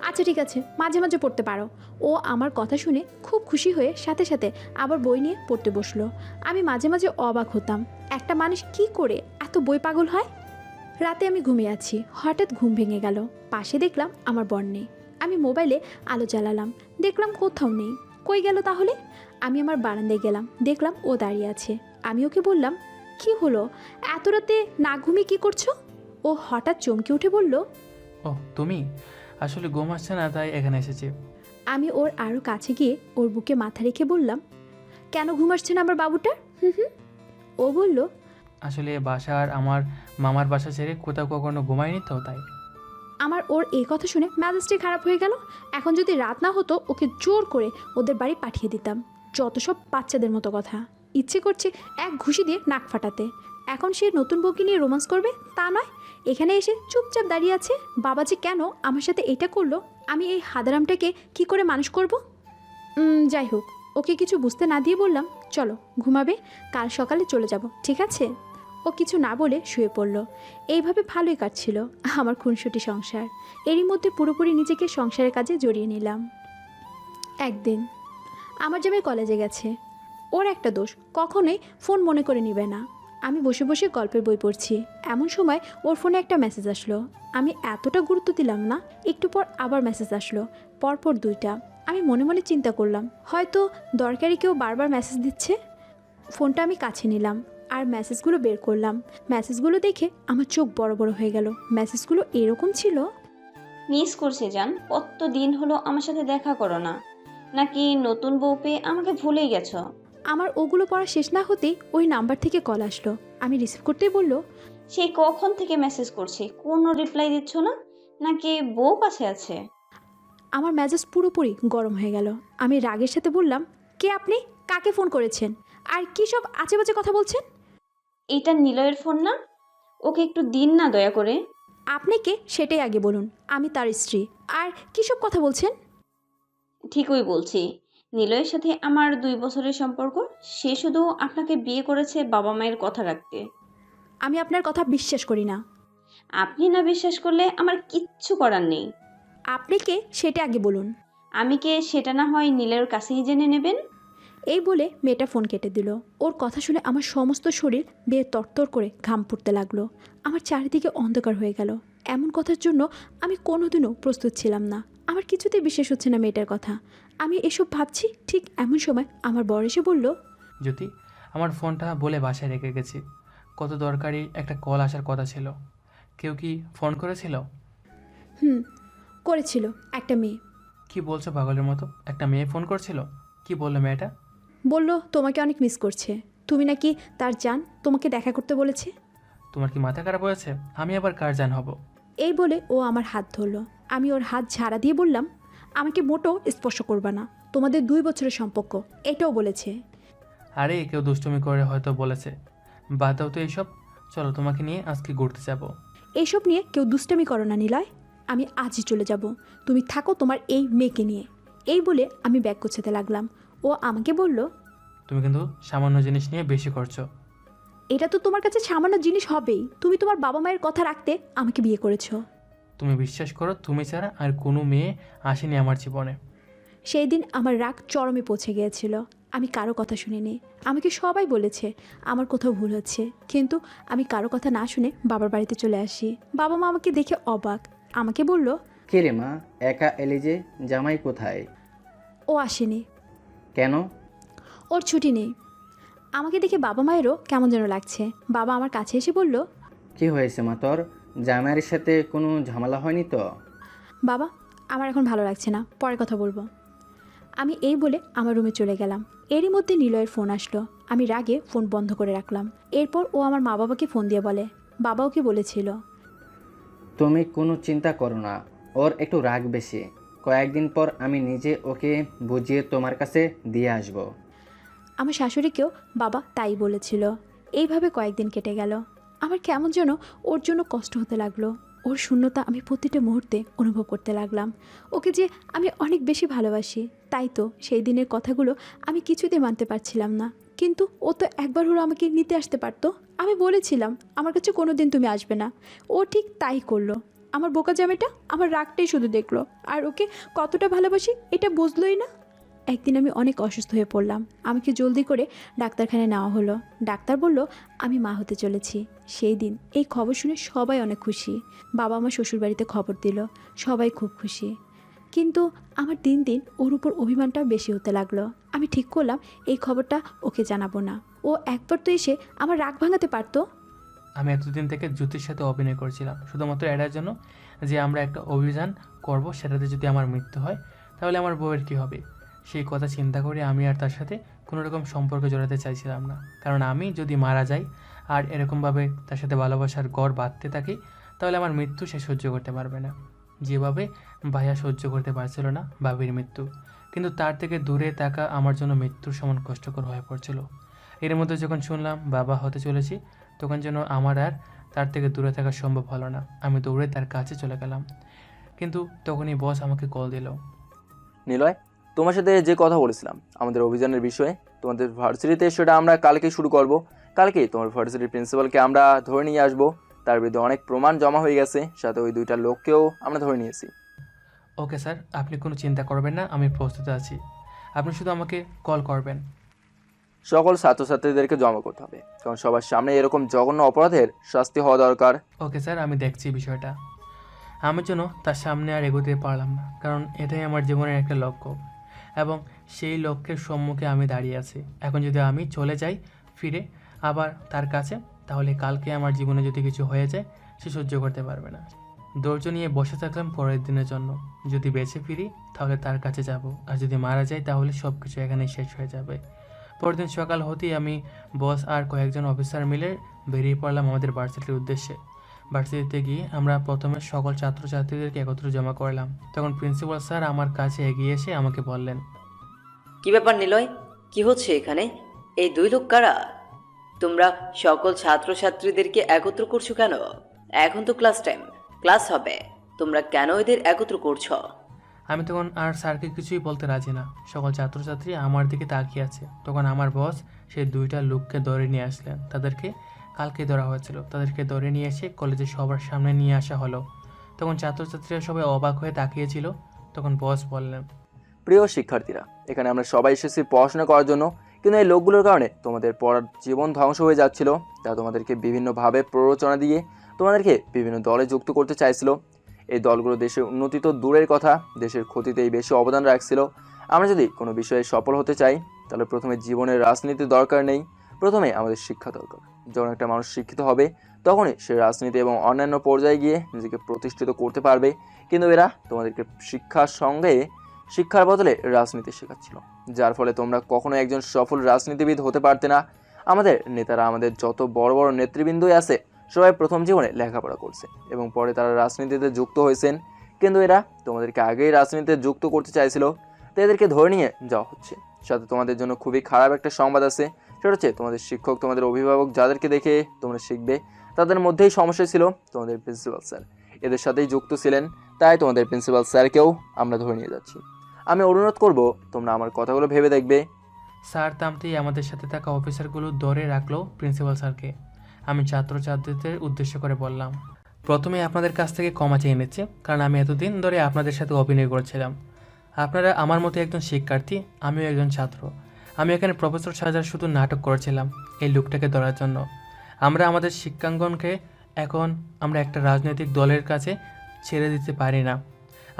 আচ্ছা ঠিক আছে, মাঝে মাঝে পড়তে পারো। ও আমার কথা শুনে খুব খুশি হয়ে সাথে সাথে আবার বই নিয়ে পড়তে বসলো। আমি মাঝে মাঝে অবাক হতাম, একটা মানুষ কি করে এত বই পাগল হয়। রাতে আমি ঘুমিয়ে আছি, হঠাৎ ঘুম ভেঙে গেল। পাশে দেখলাম আমার বর নেই। আমি মোবাইলে আলো জ্বালালাম, দেখলাম কোথাও নেই। কই গেল তাহলে? আমি আমার বারান্দায় গেলাম, দেখলাম ও দাঁড়িয়ে আছে। আমি ওকে বললাম, কি হলো, এত রাতে না ঘুমিয়ে কি করছো? ও হঠাৎ চমকে উঠে বলল, ও তুমি, আসলে ঘুম আসছে না তাই এখানে এসেছি। আমি ওর আরও কাছে গিয়ে ওর বুকে মাথা রেখে বললাম, কেন ঘুম আসছে না আমার বাবুটার? ও বলল, আসলে বাসার আমার মামার বাসা ছেড়ে কোথাও কখনো ঘুমায়নি তো তাই। আমার ওর এই কথা শুনে মেজাজটাই খারাপ হয়ে গেল। এখন যদি রাত না হতো ওকে জোর করে ওদের বাড়ি পাঠিয়ে দিতাম। যত সব বাচ্চাদের মতো কথা। ইচ্ছে করছে এক ঘুষি দিয়ে নাক ফাটাতে। এখন সে নতুন বউকে নিয়ে রোমান্স করবে তা নয়, এখানে এসে চুপচাপ দাঁড়িয়ে আছে। বাবা যে কেন আমার সাথে এটা করলো, আমি এই হাদারামটাকে কি করে মানুষ করব? যাই হোক, ওকে কিছু বুঝতে না দিয়ে বললাম, চলো ঘুমাবে, কাল সকালে চলে যাব, ঠিক আছে? ও কিছু না বলে শুয়ে পড়ল। এইভাবে ভালোই কাটছিল আমার খুনসুটি সংসার। এরই মধ্যে পুরোপুরি নিজেকে সংসারের কাজে জড়িয়ে নিলাম। একদিন আমার জামাই কলেজে গেছে। ওর একটা দোষ, কখনোই ফোন মনে করে নিবে না। আমি বসে বসে গল্পের বই পড়ছি, এমন সময় ওর ফোনে একটা মেসেজ আসলো। আমি এতটা গুরুত্ব দিলাম না। একটু পর আবার মেসেজ আসলো, পরপর 2টা। আমি মনে মনে চিন্তা করলাম, হয়তো দরকারি কেউ বারবার মেসেজ দিচ্ছে। ফোনটা আমি কাছে নিলাম আর মেসেজগুলো বের করলাম। মেসেজগুলো দেখে আমার চোখ বড় বড় হয়ে গেল। মেসেজগুলো এরকম ছিল, মিস করছি জান, কত দিন হলো আমার সাথে দেখা করো না, নাকি নতুন বউ পেয়ে আমাকে ভুলেই গেছো? আমার ওগুলো পড়া শেষ না হতেই ওই নাম্বার থেকে কল আসলো। আমি রিসিভ করতেই বলল, সেই কখন থেকে মেসেজ করছি, কোনো রিপ্লাই দিচ্ছ না, নাকি বউ কাছে আছে? আমার মেজাজ পুরোপুরি গরম হয়ে গেল। আমি রাগের সাথে বললাম, কে আপনি, কাকে ফোন করেছেন, আর কী সব আজে বাজে কথা বলছেন? এইটা নিলয়ের ফোন না? ওকে একটু দিন না দয়া করে। আপনি কে সেটাই আগে বলুন, আমি তার স্ত্রী। আর কী সব কথা বলছেন? ঠিকই বলছি, নিলয়ের সাথে আমার 2 বছরের সম্পর্ক। সে শুধু আপনাকে বিয়ে করেছে বাবা মায়ের কথা রাখতে। আমি আপনার কথা বিশ্বাস করি না। আপনি না বিশ্বাস করলে আমার কিচ্ছু করার নেই। আপনি কে সেটা আগে বলুন। আমি কে সেটা না হয় নিলয়ের কাছেই জেনে নেবেন। এই বলে মেয়েটা ফোন কেটে দিল। ওর কথা শুনে আমার সমস্ত শরীর বেয়ে তরতর করে ঘাম পড়তে লাগলো। আমার চারিদিকে অন্ধকার হয়ে গেল। এমন কথার জন্য আমি কোনোদিনও প্রস্তুত ছিলাম না। আমার কিছুতেই বিশ্বাস হচ্ছে না মেয়েটার কথা। আমি এসব ভাবছি, ঠিক এমন সময় আমার বর এসে বলল, জ্যোতি, আমার ফোনটা বলে বাসায় রেখে গেছি। কত দরকারি একটা কল আসার কথা ছিল। কেউ কি ফোন করেছিল? করেছিল একটা মেয়ে। কি বলছো পাগলের মতো? একটা মেয়ে ফোন করছিল? কি বললো মেয়েটা? বলল তোমাকে অনেক মিস করছে, তুমি নাকি তার জান, তোমাকে দেখা করতে বলেছে। তোমার কি মাথা খারাপ হয়েছে? আমি আবার কার জান হব? এই বলে ও আমার হাত ধরলো। আমি ওর হাত ঝাড়া দিয়ে বললাম, আমাকে মোটো স্পর্শ করবে না, তোমাদের 2 বছরের সম্পর্ক, এটাও বলেছে। আরে কেউ দুষ্টুমি করে হয়তো বলেছে, বাদ দাও তো এইসব। চলো তোমাকে নিয়ে আজকে ঘুরতে যাব। এইসব নিয়ে কেউ দুষ্টামি করো না নিলয়, আমি আজই চলে যাব, তুমি থাকো তোমার এই মেয়েকে নিয়ে। এই বলে আমি ব্যাগ গোছাতে লাগলাম। ও আমাকে বলল, তুমি কিন্তু সামান্য জিনিস নিয়ে বেশি করছো। এটা তো তোমার কাছে সামান্য জিনিস হবেই, তুমি তোমার বাবা মায়ের কথা রাখতে আমাকে বিয়ে করেছো। তুমি বিশ্বাস করো, তুমি ছাড়া আর কোনো মেয়ে আসেনি আমার জীবনে। সেই দিন আমার রাগ চরমে পৌঁছে গিয়েছিল। আমি কারো কথা শুনিনি। আমাকে সবাই বলেছে আমার কোথাও ভুল হচ্ছে, কিন্তু আমি কারো কথা না শুনে বাবার বাড়িতে চলে আসি। বাবা মা আমাকে দেখে অবাক, আমাকে বলল, কে রে মা, একা এলি যে, জামাই কোথায়? ও আসেনি। কেন? ওর ছুটি নেই। আমাকে দেখে বাবা মায়েরও কেমন যেন লাগছে। বাবা আমার কাছে এসে বলল, কি হয়েছে মা তোর? জামাইয়ের সাথে কোনো ঝামেলা হয়নি তো? বাবা আমার এখন ভালো লাগছে না, পরে কথা বলবো। আমি এই বলে আমার রুমে চলে গেলাম। এরই মধ্যে নিলয়ের ফোন আসলো। আমি রাগে ফোন বন্ধ করে রাখলাম। এরপর ও আমার মা বাবাকে ফোন দিয়ে বলে, বাবা ওকে বলেছিল, তুমি কোনো চিন্তা করো না, ওর একটু রাগ বেশি, কয়েকদিন পর আমি নিজে ওকে বুঝিয়ে তোমার কাছে দিয়ে আসব। আমার শাশুড়িকেও বাবা তাই বলেছিল। এইভাবে কয়েকদিন কেটে গেল। আমার কেমন যেন ওর জন্য কষ্ট হতে লাগলো। ওর শূন্যতা আমি প্রতিটা মুহূর্তে অনুভব করতে লাগলাম। ওকে যে আমি অনেক বেশি ভালোবাসি, তাই তো সেই দিনের কথাগুলো আমি কিছুতেই মানতে পারছিলাম না। কিন্তু ও তো একবার হলো আমাকে নিতে আসতে পারতো। আমি বলেছিলাম আমার কাছে কোনো দিন তুমি আসবে না, ও ঠিক তাই করলো। আমার বোকা জামাইটা আমার রাগটাই শুধু দেখলো, আর ওকে কতটা ভালোবাসি এটা বুঝলোই না। একদিন আমি অনেক অসুস্থ হয়ে পড়লাম। আমাকে জলদি করে ডাক্তারখানায় নেওয়া হলো। ডাক্তার বলল আমি মা হতে চলেছি। সেই দিন এই খবর শুনে সবাই অনেক খুশি। বাবা আমার শ্বশুরবাড়িতে খবর দিল, সবাই খুব খুশি। কিন্তু আমার দিন দিন ওর উপর অভিমানটা বেশি হতে লাগলো। আমি ঠিক করলাম এই খবরটা ওকে জানাবো না। ও একবার তো এসে আমার রাগ ভাঙাতে পারতো। আমি এতদিন থেকে জ্যোতির সাথে অভিনয় করছিলাম শুধুমাত্র এটার জন্য যে আমরা একটা অভিযান করব, সেটাতে যদি আমার মৃত্যু হয় তাহলে আমার বউয়ের কী হবে। সেই কথা চিন্তা করে আমি আর তার সাথে কোনো রকম সম্পর্ক জড়াতে চাইছিলাম না, কারণ আমি যদি মারা যাই আর এরকমভাবে তার সাথে ভালোবাসার গড় বাঁধতে থাকি তাহলে আমার মৃত্যু সে সহ্য করতে পারবে না, যেভাবে ভাইয়া সহ্য করতে পারছিল না ভাবির মৃত্যু। কিন্তু তার থেকে দূরে থাকা আমার জন্য মৃত্যুর সমান কষ্টকর হয়ে পড়ছিল। এর মধ্যে যখন শুনলাম বাবা হতে চলেছি, তখন যেন আমার আর তার থেকে দূরে থাকা সম্ভব হলো না। আমি দৌড়ে তার কাছে চলে গেলাম, কিন্তু তখনই বস আমাকে কল দিল। নিলয়, তোমার সাথে যে কথা বলেছিলাম আমাদের অভিযানের বিষয়ে তোমাদের ভার্সিটিতে, সেটা আমরা কালকে শুরু করব। কালকে তোমার ভার্সিটির প্রিন্সিপালকে আমরা ধরে নিয়ে আসবো। তার বিরুদ্ধে অনেক প্রমাণ জমা হয়ে গেছে, সাথে ওই 2টা লোককেও আমরা ধরে নিয়েছি। ওকে স্যার, আপনি কোনো চিন্তা করবেন না, আমি প্রস্তুত আছি। আপনি শুধু আমাকে কল করবেন। সকল ছাত্রছাত্রীদেরকে জমা করতে হবে, কারণ সবার সামনে এরকম জঘন্য অপরাধের শাস্তি হওয়া দরকার। ওকে স্যার, আমি দেখছি বিষয়টা। আমার জন্য তার সামনে আর এগোতে পারলাম না, কারণ এটাই আমার জীবনের একটা লক্ষ্য এবং সেই লক্ষ্যের সম্মুখে আমি দাঁড়িয়ে আছি। এখন যদি আমি চলে যাই ফিরে আবার তার কাছে, তাহলে কালকে আমার জীবনে যদি কিছু হয়ে যায় সে সহ্য করতে পারবে না। ধৈর্য নিয়ে বসে থাকলাম পরের দিনের জন্য। যদি বেঁচে ফিরি তাহলে তার কাছে যাব, আর যদি মারা যাই তাহলে সব কিছু এখানেই শেষ হয়ে যাবে। পরের দিন সকাল হতেই আমি, বস আর কয়েকজন অফিসার মিলে বেরিয়ে পড়লাম আমাদের ভার্সিটির উদ্দেশ্যে। ভার্সিটিতে গিয়ে আমরা প্রথমে সকল ছাত্রছাত্রীদেরকে একত্রে জমা করলাম। তখন প্রিন্সিপাল স্যার আমার কাছে এগিয়ে এসে আমাকে বললেন, কি ব্যাপার নিলয়, কি হচ্ছে এখানে? এই 2 লোক কারা? তোমরা সকল ছাত্রছাত্রীদেরকে একত্র করছো কেন? এখন তো ক্লাস টাইম, ক্লাস হবে, তোমরা কেন এদের একত্র করছো? আমি তখন আর স্যারকে কিছুই বলতে রাজি না। সকল ছাত্রছাত্রী আমার দিকে তাকিয়ে আছে। তখন আমার বস সেই 2টা লোককে ধরে নিয়ে আসলেন। তাদেরকে কালকে ধরা হয়েছিল, তাদেরকে ধরে নিয়ে এসে কলেজে সবার সামনে নিয়ে আসা হলো। তখন ছাত্রছাত্রীরা সবাই অবাক হয়ে তাকিয়েছিল। তখন বস বললেন, প্রিয় শিক্ষার্থীরা, এখানে আমরা সবাই এসেছি পড়াশোনা করার জন্য, কিন্তু এই লোকগুলোর কারণে তোমাদের পড়ার জীবন ধ্বংস হয়ে যাচ্ছিল। তারা তোমাদেরকে বিভিন্নভাবে প্ররোচনা দিয়ে তোমাদেরকে বিভিন্ন দলে যুক্ত করতে চাইছিল। এই দলগুলো দেশের উন্নতি তো দূরের কথা, দেশের ক্ষতিতেই বেশি অবদান রাখছিল। আমরা যদি কোনো বিষয়ে সফল হতে চাই তাহলে প্রথমে জীবনের রাজনীতির দরকার নেই, প্রথমে আমাদের শিক্ষা দরকার। যখন একটা মানুষ শিক্ষিত হবে তখনই সে রাজনীতি এবং অন্যান্য পর্যায়ে গিয়ে নিজেকে প্রতিষ্ঠিত করতে পারবে। কিন্তু এরা তোমাদেরকে শিক্ষার সঙ্গে শিক্ষার বদলে রাজনীতি শেখাচ্ছিল, যার ফলে তোমরা কখনো একজন সফল রাজনীতিবিদ হতে পারতে না। আমাদের নেতারা, আমাদের যত বড় বড় নেতৃবৃন্দই আছে, সবাই প্রথম জীবনে লেখাপড়া করছে এবং পরে তারা রাজনীতিতে যুক্ত হয়েছেন, কিন্তু এরা তোমাদেরকে আগেই রাজনীতিতে যুক্ত করতে চাইছিল, তো এদেরকে ধরে নিয়ে যাওয়া হচ্ছে। সাথে তোমাদের জন্য খুবই খারাপ একটা সংবাদ আছে, সেটা হচ্ছে তোমাদের শিক্ষক, তোমাদের অভিভাবক যাদেরকে দেখে তোমরা শিখবে, তাদের মধ্যেই সমস্যা ছিল তোমাদের প্রিন্সিপাল স্যার এদের সাথেই যুক্ত ছিলেন, তাই তোমাদের প্রিন্সিপাল স্যারকেও আমরা ধরে নিয়ে যাচ্ছি। আমি অনুরোধ করব তোমরা আমার কথাগুলো ভেবে দেখবে। স্যার থামতেই আমাদের সাথে থাকা অফিসারগুলো ধরে রাখলো প্রিন্সিপাল স্যারকে। আমি ছাত্রছাত্রীদের উদ্দেশ্য করে বললাম, প্রথমে আপনাদের কাছ থেকে ক্ষমা চেয়ে নিচ্ছি, কারণ আমি এতদিন ধরে আপনাদের সাথে অভিনয় করেছিলাম। আপনারা আমার মতো একজন শিক্ষার্থী, আমিও একজন ছাত্র। আমি এখানে প্রফেসর সাজার শুধু নাটক করেছিলাম এই লোকটাকে ধরার জন্য। আমরা আমাদের শিক্ষাঙ্গনকে এখন আমরা একটা রাজনৈতিক দলের কাছে ছেড়ে দিতে পারি না।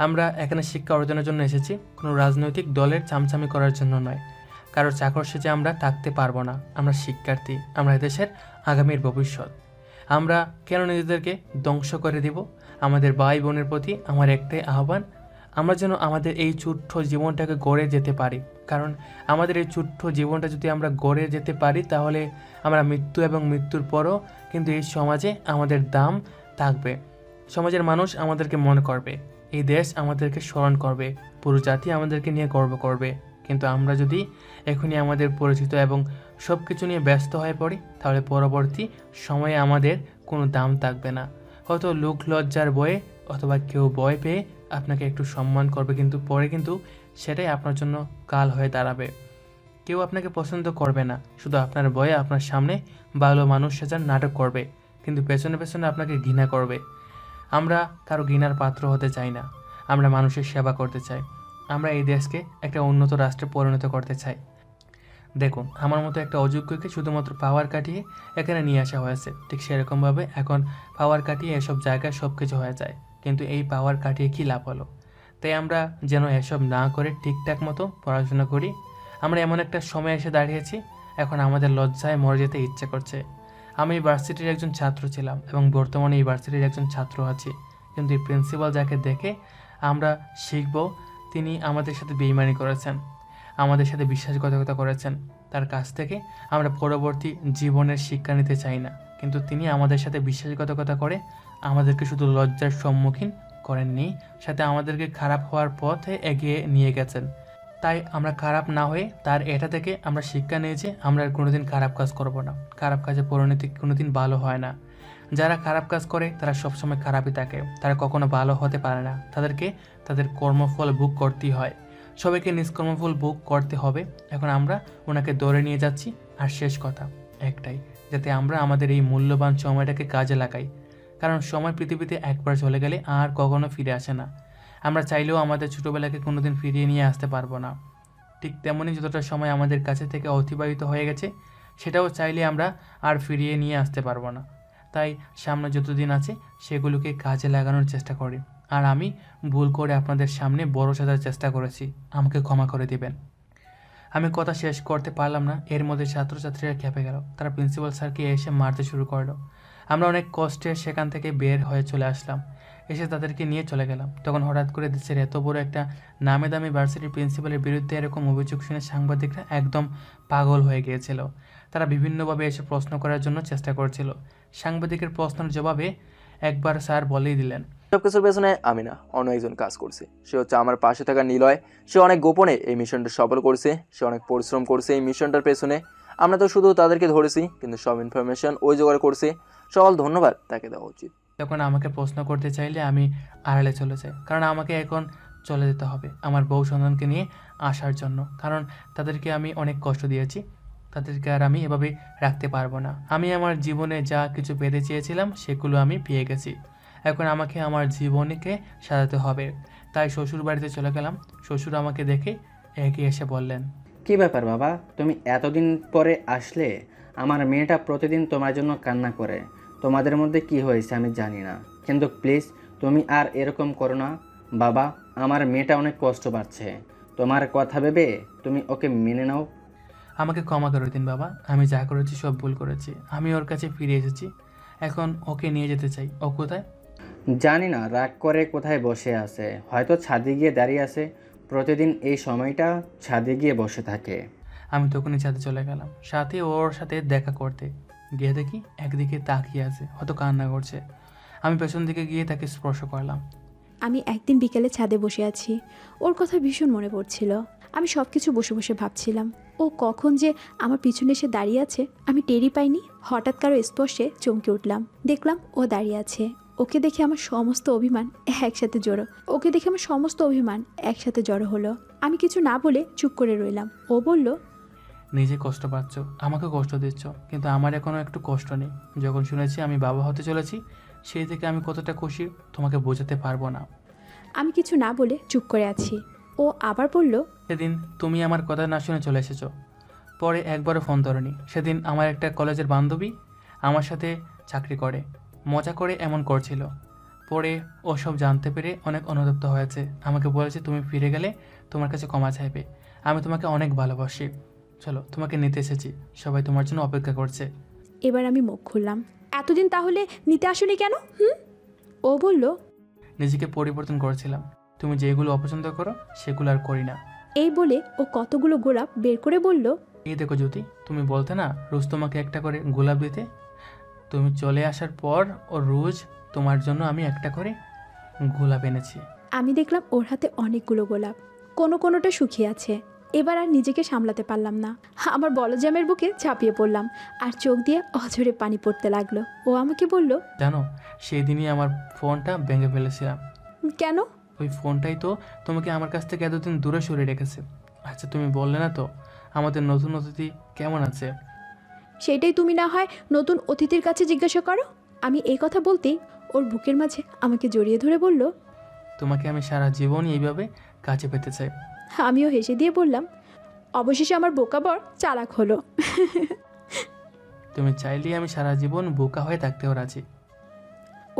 আমরা এখানে শিক্ষা অর্জনের জন্য এসেছি, কোনো রাজনৈতিক দলের চামচামি করার জন্য নয়। কারোর চাকর সেজে আমরা থাকতে পারবো না। আমরা শিক্ষার্থী, আমরা এদেশের আগামীর ভবিষ্যৎ। আমরা কেন নিজেদেরকে ধ্বংস করে দিব? আমাদের ভাই বোনের প্রতি আমার একটাই আহ্বান, আমরা যেন আমাদের এই ছোট্ট জীবনটাকে গড়ে যেতে পারি। কারণ আমাদের এই ছোট্ট জীবনটা যদি আমরা গড়ে যেতে পারি, তাহলে আমরা মৃত্যু এবং মৃত্যুর পরও কিন্তু এই সমাজে আমাদের দাম থাকবে। সমাজের মানুষ আমাদেরকে মনে করবে, এই দেশ আমাদেরকে স্মরণ করবে, পুরো জাতি আমাদেরকে নিয়ে গর্ব করবে। কিন্তু আমরা যদি এখনই আমাদের পরিচিত এবং সব কিছু নিয়ে ব্যস্ত হয়ে পড়ি, তাহলে পরবর্তী সময়ে আমাদের কোনো দাম থাকবে না। হয়তো লোক লজ্জার ভয়ে অথবা কেউ ভয় পেয়ে আপনাকে একটু সম্মান করবে, কিন্তু পরে কিন্তু সেটাই আপনার জন্য কাল হয়ে দাঁড়াবে। কেউ আপনাকে পছন্দ করবে না, শুধু আপনার ভয়ে আপনার সামনে ভালো মানুষ সাজার নাটক করবে, কিন্তু পেছনে পেছনে আপনাকে ঘৃণা করবে। আমরা কারো ঘৃণার পাত্র হতে চাই না, আমরা মানুষের সেবা করতে চাই। আমরা এই দেশকে একটা উন্নত রাষ্ট্রে পরিণত করতে চাই। দেখুন, আমার মতো একটা অযোগ্যকে শুধুমাত্র পাওয়ার কাটিয়ে এখানে নিয়ে আসা হয়েছে, ঠিক সেরকমভাবে এখন পাওয়ার কাটিয়ে এসব জায়গায় সব কিছু হয়ে যায়। কিন্তু এই পাওয়ার কাটিয়ে কী লাভ হলো? তাই আমরা যেন এসব না করে ঠিকঠাক মতো পড়াশোনা করি। আমরা এমন একটা সময় এসে দাঁড়িয়েছি, এখন আমাদের লজ্জায় মরে যেতে ইচ্ছে করছে। আমি ইউনিভার্সিটির একজন ছাত্র ছিলাম এবং বর্তমানে ইউনিভার্সিটির একজন ছাত্র আছি, কিন্তু এই প্রিন্সিপাল যাকে দেখে আমরা শিখব, তিনি আমাদের সাথে বেইমানি করেছেন, আমাদের সাথে বিশ্বাসঘাতকতা করেছেন। তার কাছ থেকে আমরা পরবর্তী জীবনের শিক্ষা নিতে চাই না, কিন্তু তিনি আমাদের সাথে বিশ্বাসঘাতকতা করে আমাদেরকে শুধু লজ্জার সম্মুখীন করেননি, সাথে আমাদেরকে খারাপ হওয়ার পথে এগিয়ে নিয়ে গেছেন। তাই আমরা খারাপ না হয়ে তার এটা থেকে আমরা শিক্ষা নিয়েছি, আমরা আর কোনোদিন খারাপ কাজ করব না। খারাপ কাজে পরিণতি কোনোদিন ভালো হয় না। যারা খারাপ কাজ করে তারা সবসময় খারাপই থাকে, তারা কখনো ভালো হতে পারে না। তাদেরকে তাদের কর্মফল ভোগ করতেই হয়। সবাইকে নিষ্কর্মফল ভোগ করতে হবে। এখন আমরা ওনাকে ধরে নিয়ে যাচ্ছি, আর শেষ কথা একটাই, যাতে আমরা আমাদের এই মূল্যবান সময়টাকে কাজে লাগাই। কারণ সময় পৃথিবীতে একবার চলে গেলে আর কখনো ফিরে আসে না। আমরা চাইলেও আমাদের ছোটোবেলাকে কোনোদিন ফিরিয়ে নিয়ে আসতে পারবো না। ঠিক তেমনই যতটা সময় আমাদের কাছে থেকে অতিবাহিত হয়ে গেছে, সেটাও চাইলে আমরা আর ফিরিয়ে নিয়ে আসতে পারবো না। তাই সামনে যতদিন আছে সেগুলোকে কাজে লাগানোর চেষ্টা করি। আর আমি ভুল করে আপনাদের সামনে বড় সাজার চেষ্টা করেছি, আমাকে ক্ষমা করে দিবেন। আমি কথা শেষ করতে পারলাম না, এর মধ্যে ছাত্রছাত্রীরা খেপে গেল। তারা প্রিন্সিপাল স্যারকে এসে মারতে শুরু করলো। আমরা অনেক কষ্টে সেখান থেকে বের হয়ে চলে আসলাম, এসে তাদেরকে নিয়ে চলে গেলাম। তখন হঠাৎ করে দেশের এত বড় একটা নামে দামি ভার্সিটির প্রিন্সিপালের বিরুদ্ধে এরকম অভিযোগ শুনে সাংবাদিকরা একদম পাগল হয়ে গিয়েছিল। তারা বিভিন্নভাবে এসে প্রশ্ন করার জন্য চেষ্টা করছিল। সাংবাদিকের প্রশ্নের জবাবে একবার স্যার বলেই দিলেন, সব কিছুর পেছনে আমি না, অন্য একজন কাজ করছে। সে হচ্ছে আমার পাশে থাকা নিলয়। সে অনেক গোপনে এই মিশনটা সফল করছে, সে অনেক পরিশ্রম করছে এই মিশনটার পেছনে। আমরা তো শুধু তাদেরকে ধরেছি, কিন্তু সব ইনফরমেশন ওই জোগাড় করছে। সকল ধন্যবাদ তাকে দেওয়া উচিত। তখন আমাকে প্রশ্ন করতে চাইলে আমি আড়ালে চলে যাই, কারণ আমাকে এখন চলে যেতে হবে আমার বউ সন্তানকে নিয়ে আসার জন্য। কারণ তাদেরকে আমি অনেক কষ্ট দিয়েছি, তাদেরকে আর আমি এভাবে রাখতে পারবো না। আমি আমার জীবনে যা কিছু পেতে চেয়েছিলাম সেগুলো আমি পেয়ে গেছি। এখন আমাকে আমার জীবনকে সাজাতে হবে। তাই শ্বশুর বাড়িতে চলে গেলাম। শ্বশুর আমাকে দেখে এগিয়ে এসে বললেন, কি ব্যাপার বাবা, তুমি এতদিন পরে আসলে? আমার মেয়েটা প্রতিদিন তোমার জন্য কান্না করে। তোমাদের মধ্যে কি হয়েছে আমি জানি না, কিন্তু প্লিজ তুমি আর এরকম করো না বাবা। আমার মেয়েটা অনেক কষ্ট পাচ্ছে। তোমার কথা ভেবে তুমি ওকে মেনে নাও। আমাকে ক্ষমা করে দিন বাবা, আমি যা করেছি সব ভুল করেছি। আমি ওর কাছে ফিরে এসেছি, এখন ওকে নিয়ে যেতে চাই। ও কোথায়? জানি না, রাগ করে কোথায় বসে আছে, হয়তো ছাদে গিয়ে দাঁড়িয়ে আছে। প্রতিদিন এই সময়টা ছাদে গিয়ে বসে থাকে। আমি তখনই ছাদে চলে গেলাম, সাথে ওর সাথে দেখা করতে। গিয়ে দেখি একদিকে তাকিয়ে আছে, হয়তো কান্না করছে। আমি পেছন দিকে গিয়ে তাকে স্পর্শ করলাম। আমি একদিন বিকেলে ছাদে বসে আছি, ওর কথা ভীষণ মনে পড়ছিল। আমি সব কিছু বসে বসে ভাবছিলাম, ও কখন যে আমার পিছনে এসে দাঁড়িয়ে আছে আমি টেরই পাইনি। হঠাৎ কারো স্পর্শে চমকে উঠলাম, দেখলাম ও দাঁড়িয়ে আছে। ওকে দেখে আমার সমস্ত অভিমান একসাথে জড়ো হলো। আমি কিছু না বলে চুপ করে রইলাম। ও বলল, নিজে কষ্ট পাচ্ছ, আমাকে কষ্ট দিচ্ছ, কিন্তু আমার এখনও একটু কষ্ট নেই। যখন শুনেছি আমি বাবা হতে চলেছি, সেই থেকে আমি কতটা খুশি তোমাকে বোঝাতে পারবো না। আমি কিছু না বলে চুপ করে আছি। ও আবার বলল, সেদিন তুমি আমার কথা না শুনে চলে এসেছো, পরে একবারও ফোন ধরনি। সেদিন আমার একটা কলেজের বান্ধবী আমার সাথে চাকরি করে, মজা করে এমন করছিল। পরে ওসব জানতে পেরে অনেক অনুতপ্ত হয়েছে। আমাকে বলেছে তুমি ফিরে গেলে তোমার কাছে ক্ষমা চাইবে। আমি তোমাকে অনেক ভালোবাসি, চলো তোমাকে নিতে এসেছি, সবাই তোমার জন্য অপেক্ষা করছে। এবার আমি মুখ খুললাম, এতদিন তাহলে নিতে আসনি কেন? ও বলল, নিজেকে পরিবর্তন করেছিলাম, তুমি যেগুলো অপছন্দ করো সেগুলো আর করি না। এই বলে ও কতগুলো গোলাপ বের করে বলল, এই দেখো জ্যোতি, তুমি বলতে না রোজ তোমাকে একটা করে গোলাপ দিতে, তুমি চলে আসার পর ও রোজ তোমার জন্য আমি একটা করে গোলাপ এনেছি। আমি দেখলাম ওর হাতে অনেকগুলো গোলাপ, কোনোটা শুকিয়ে আছে। এবার আর নিজেকে সামলাতে পারলাম না, আমার বলজামের বুকে ঝাঁপিয়ে পড়লাম, আর চোখ দিয়ে অঝরে পানি পড়তে লাগলো। ও আমাকে বলল, জানো সেই দিনই আমার ফোনটা ভেঙে ফেলেছিলাম। কেন? ওই ফোনটাই তো তোমাকে আমার কাছ থেকে এতদিন দূরে সরিয়ে রেখেছে। আচ্ছা তুমি বললে না তো আমাদের নতুন অতিথি কেমন আছে? সেটাই তুমি না হয় নতুন অতিথির কাছে জিজ্ঞাসা করো। আমি এই কথা বলতেই ওর বুকের মাঝে আমাকে জড়িয়ে ধরে বলল, তোমাকে আমি সারা জীবনই এইভাবে কাছে পেতে চাই। আমিও হেসে দিয়ে বললাম, অবশেষে আমার বোকা বর চালাক হলো। তুমি চাইলেই আমি সারা জীবন বোকা হয়ে থাকতেও রাজি।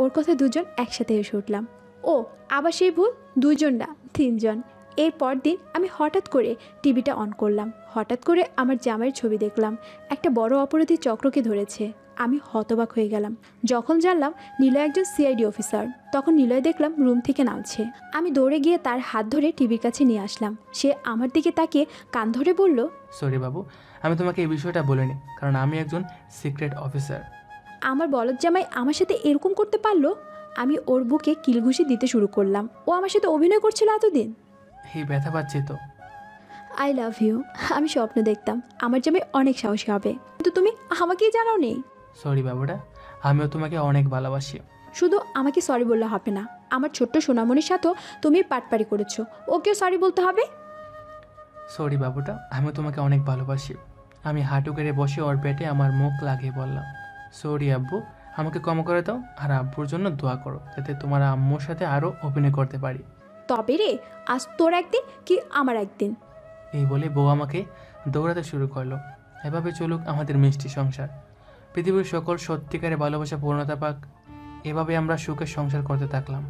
ওর কথা দুজন একসাথে এসে উঠলাম। ও আবার সেই ভুল, 2 জন না 3 জন। এর পর দিন আমি হঠাৎ করে টিভিটা অন করলাম, হঠাৎ করে আমার জামাইয়ের ছবি দেখলাম। একটা বড় অপরাধী চক্রকে ধরেছে। আমি হতবাক হয়ে গেলাম। যখন জানলাম নিলয় একজন সিআইডি অফিসার, তখন নিলয় দেখলাম রুম থেকে নামছে। আমি দৌড়ে গিয়ে তার হাত ধরে টিভির কাছে নিয়ে আসলাম। সে আমার দিকে তাকিয়ে কান ধরে বলল, সরি বাবু, আমি তোমাকে এই বিষয়টা বলিনি, কারণ আমি একজন সিক্রেট অফিসার। আমার বলদ জামাই আমার সাথে এরকম করতে পারলো? আমি ওর বুকে কিলঘুষি দিতে শুরু করলাম। ও আমার সাথে অভিনয় করছিল এতদিন। এই ব্যথা পাচ্ছি তো। I love you. আমি স্বপ্ন দেখতাম আমার জামাই অনেক সাহসী হবে, কিন্তু তুমি আমাকেই জানাও নেই। সরি বাবুটা, আমিও তোমাকে অনেক ভালোবাসি। শুধু আমাকে সরি বললে হবে না, আমার ছোট্ট সোনামণির সাথেও তুমি পাটপাড়ি করেছো, ওকেও সরি বলতে হবে। সরি বাবুটা, আমিও তোমাকে অনেক ভালোবাসি। আমি হাঁটু কেড়ে বসে ওর পেটে আমার মুখ লাগিয়ে বললাম, সরি আব্বু, আমাকে ক্ষমা করে দাও, আর আব্বুর জন্য দোয়া করো যাতে তোমার আম্মুর সাথে আরও অভিনয় করতে পারি। তবে রে, আজ তোর একদিন কি আমার একদিন। এই বলে বউ আমাকে দৌড়াতে শুরু করলো। এভাবে চলুক আমাদের মিষ্টি সংসার, পৃথিবীর সকল সত্যিকারের ভালোবাসা পূর্ণতা পাক। এভাবে আমরা সুখের সংসার করতে থাকলাম।